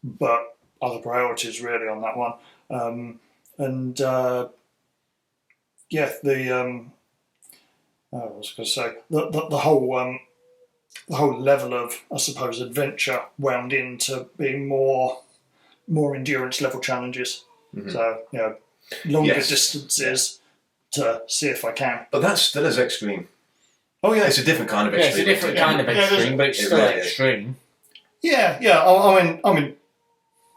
Speaker 3: But other priorities really on that one. I was going to say the whole level of, I suppose, adventure wound into being more endurance level challenges.
Speaker 2: Mm-hmm.
Speaker 3: So longer
Speaker 2: Yes.
Speaker 3: distances to see if I can.
Speaker 2: But that still is extreme.
Speaker 3: Oh yeah,
Speaker 2: It's a different kind of
Speaker 4: Yeah, it's
Speaker 2: extreme.
Speaker 4: a different kind of extreme, but it's
Speaker 2: It
Speaker 4: still
Speaker 2: really is.
Speaker 4: extreme.
Speaker 3: yeah. I mean,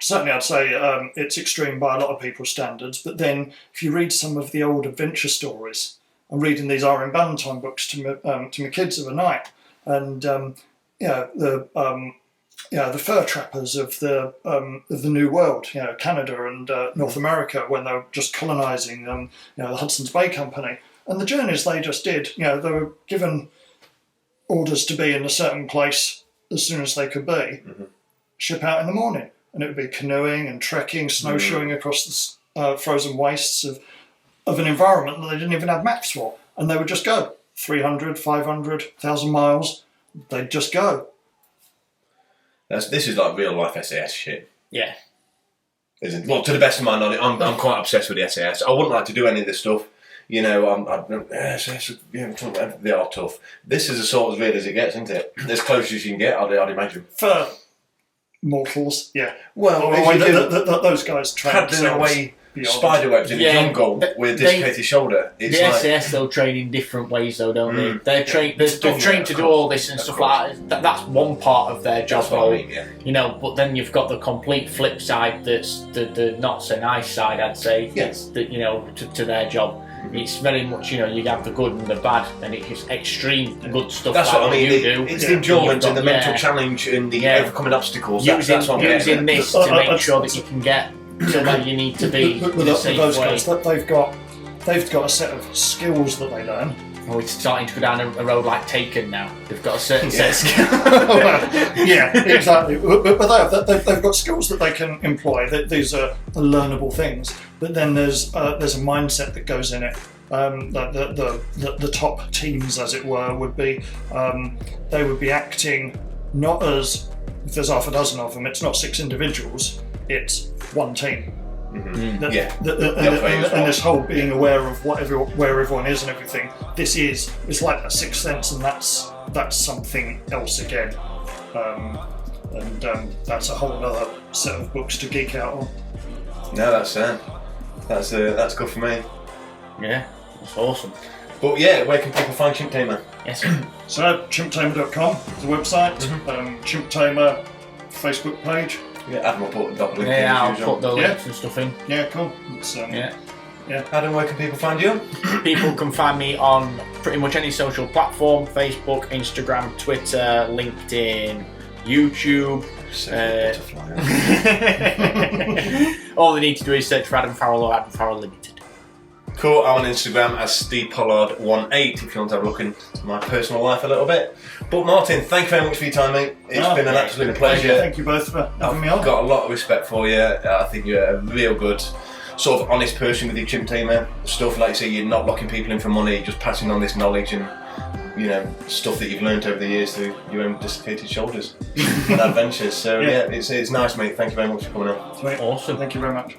Speaker 3: certainly I'd say it's extreme by a lot of people's standards. But then, if you read some of the old adventure stories, I'm reading these R.M. Ballantyne books to my kids overnight, and the fur trappers of the New World, Canada and North America, when they were just colonising the Hudson's Bay Company, and the journeys they just did. They were given orders to be in a certain place as soon as they could be,
Speaker 2: Mm-hmm.
Speaker 3: ship out in the morning, and it would be canoeing and trekking, snowshoeing across the frozen wastes of an environment that they didn't even have maps for, and they would just go 300, 500, 1,000 miles. They'd just go.
Speaker 2: This is like real life SAS shit.
Speaker 4: Yeah.
Speaker 2: Isn't it? Well, to the best of my knowledge, I'm quite obsessed with the SAS. I wouldn't like to do any of this stuff. SAS, they are tough. This is as sort of real as it gets, isn't it? As close as you can get, I'd imagine.
Speaker 3: For mortals, yeah.
Speaker 2: Well,
Speaker 3: those guys train
Speaker 2: paddling
Speaker 3: themselves
Speaker 2: away
Speaker 3: beyond.
Speaker 2: spider webs in the jungle with a dislocated shoulder. It's
Speaker 4: The
Speaker 2: like,
Speaker 4: SAS they'll train in different ways though, don't they? They're trained to do all this and stuff like that. That's one part of their job
Speaker 2: that's what
Speaker 4: role.
Speaker 2: I mean, yeah.
Speaker 4: But then you've got the complete flip side. That's the not so nice side, I'd say.
Speaker 2: Yes.
Speaker 4: To their job. It's very much, you have the good and the bad, and it's extreme good stuff.
Speaker 2: That's
Speaker 4: like
Speaker 2: what I mean.
Speaker 4: you do.
Speaker 2: It's the endurance and the
Speaker 4: Yeah.
Speaker 2: mental challenge and the overcoming obstacles. That's what I'm
Speaker 4: Using
Speaker 2: getting at.
Speaker 4: this to make sure that you can get to where you need to be
Speaker 3: with
Speaker 4: in a safe
Speaker 3: those
Speaker 4: way.
Speaker 3: guys, they've got a set of skills that they learn.
Speaker 4: Oh, it's starting to go down a road like Taken now. They've got a certain set of skills.
Speaker 3: Yeah, exactly. But they've got skills that they can employ. These are learnable things. But then there's a mindset that goes in it. The top teams, as it were, would be they would be acting not as, if there's half a dozen of them, it's not 6 individuals, it's one team. And this whole being aware of where everyone is and everything. It's like a sixth sense, and that's something else again. That's a whole other set of books to geek out on.
Speaker 2: No, that's good for me.
Speaker 4: Yeah, that's awesome.
Speaker 2: But yeah, where can people find Chimp Tamer?
Speaker 4: Yes.
Speaker 3: So chimptamer.com is the website. Chimp Tamer Facebook page.
Speaker 2: Yeah, Adam will put the link
Speaker 4: Yeah, I'll
Speaker 2: in.
Speaker 4: put the links and stuff in.
Speaker 3: Yeah, cool. It's,
Speaker 2: Adam, where can people find you?
Speaker 4: People can find me on pretty much any social platform: Facebook, Instagram, Twitter, LinkedIn, YouTube. All they need to do is search for Adam Farrell or Adam Farrell Limited.
Speaker 2: Cool. I'm on Instagram as StevePollard18 if you want to have a look into my personal life a little bit. But Martin, thank you very much for your time, mate. It's been an absolute pleasure.
Speaker 3: Thank you both for having me on.
Speaker 2: I've got a lot of respect for you. I think you're a real good, sort of honest person with your Chimp Tamer stuff. Like you say, you're not locking people in for money, just passing on this knowledge and stuff that you've learned over the years through your own desiccated shoulders and adventures. So it's nice, mate. Thank you very much for coming on.
Speaker 3: Sweet.
Speaker 4: Awesome.
Speaker 3: Thank you very much.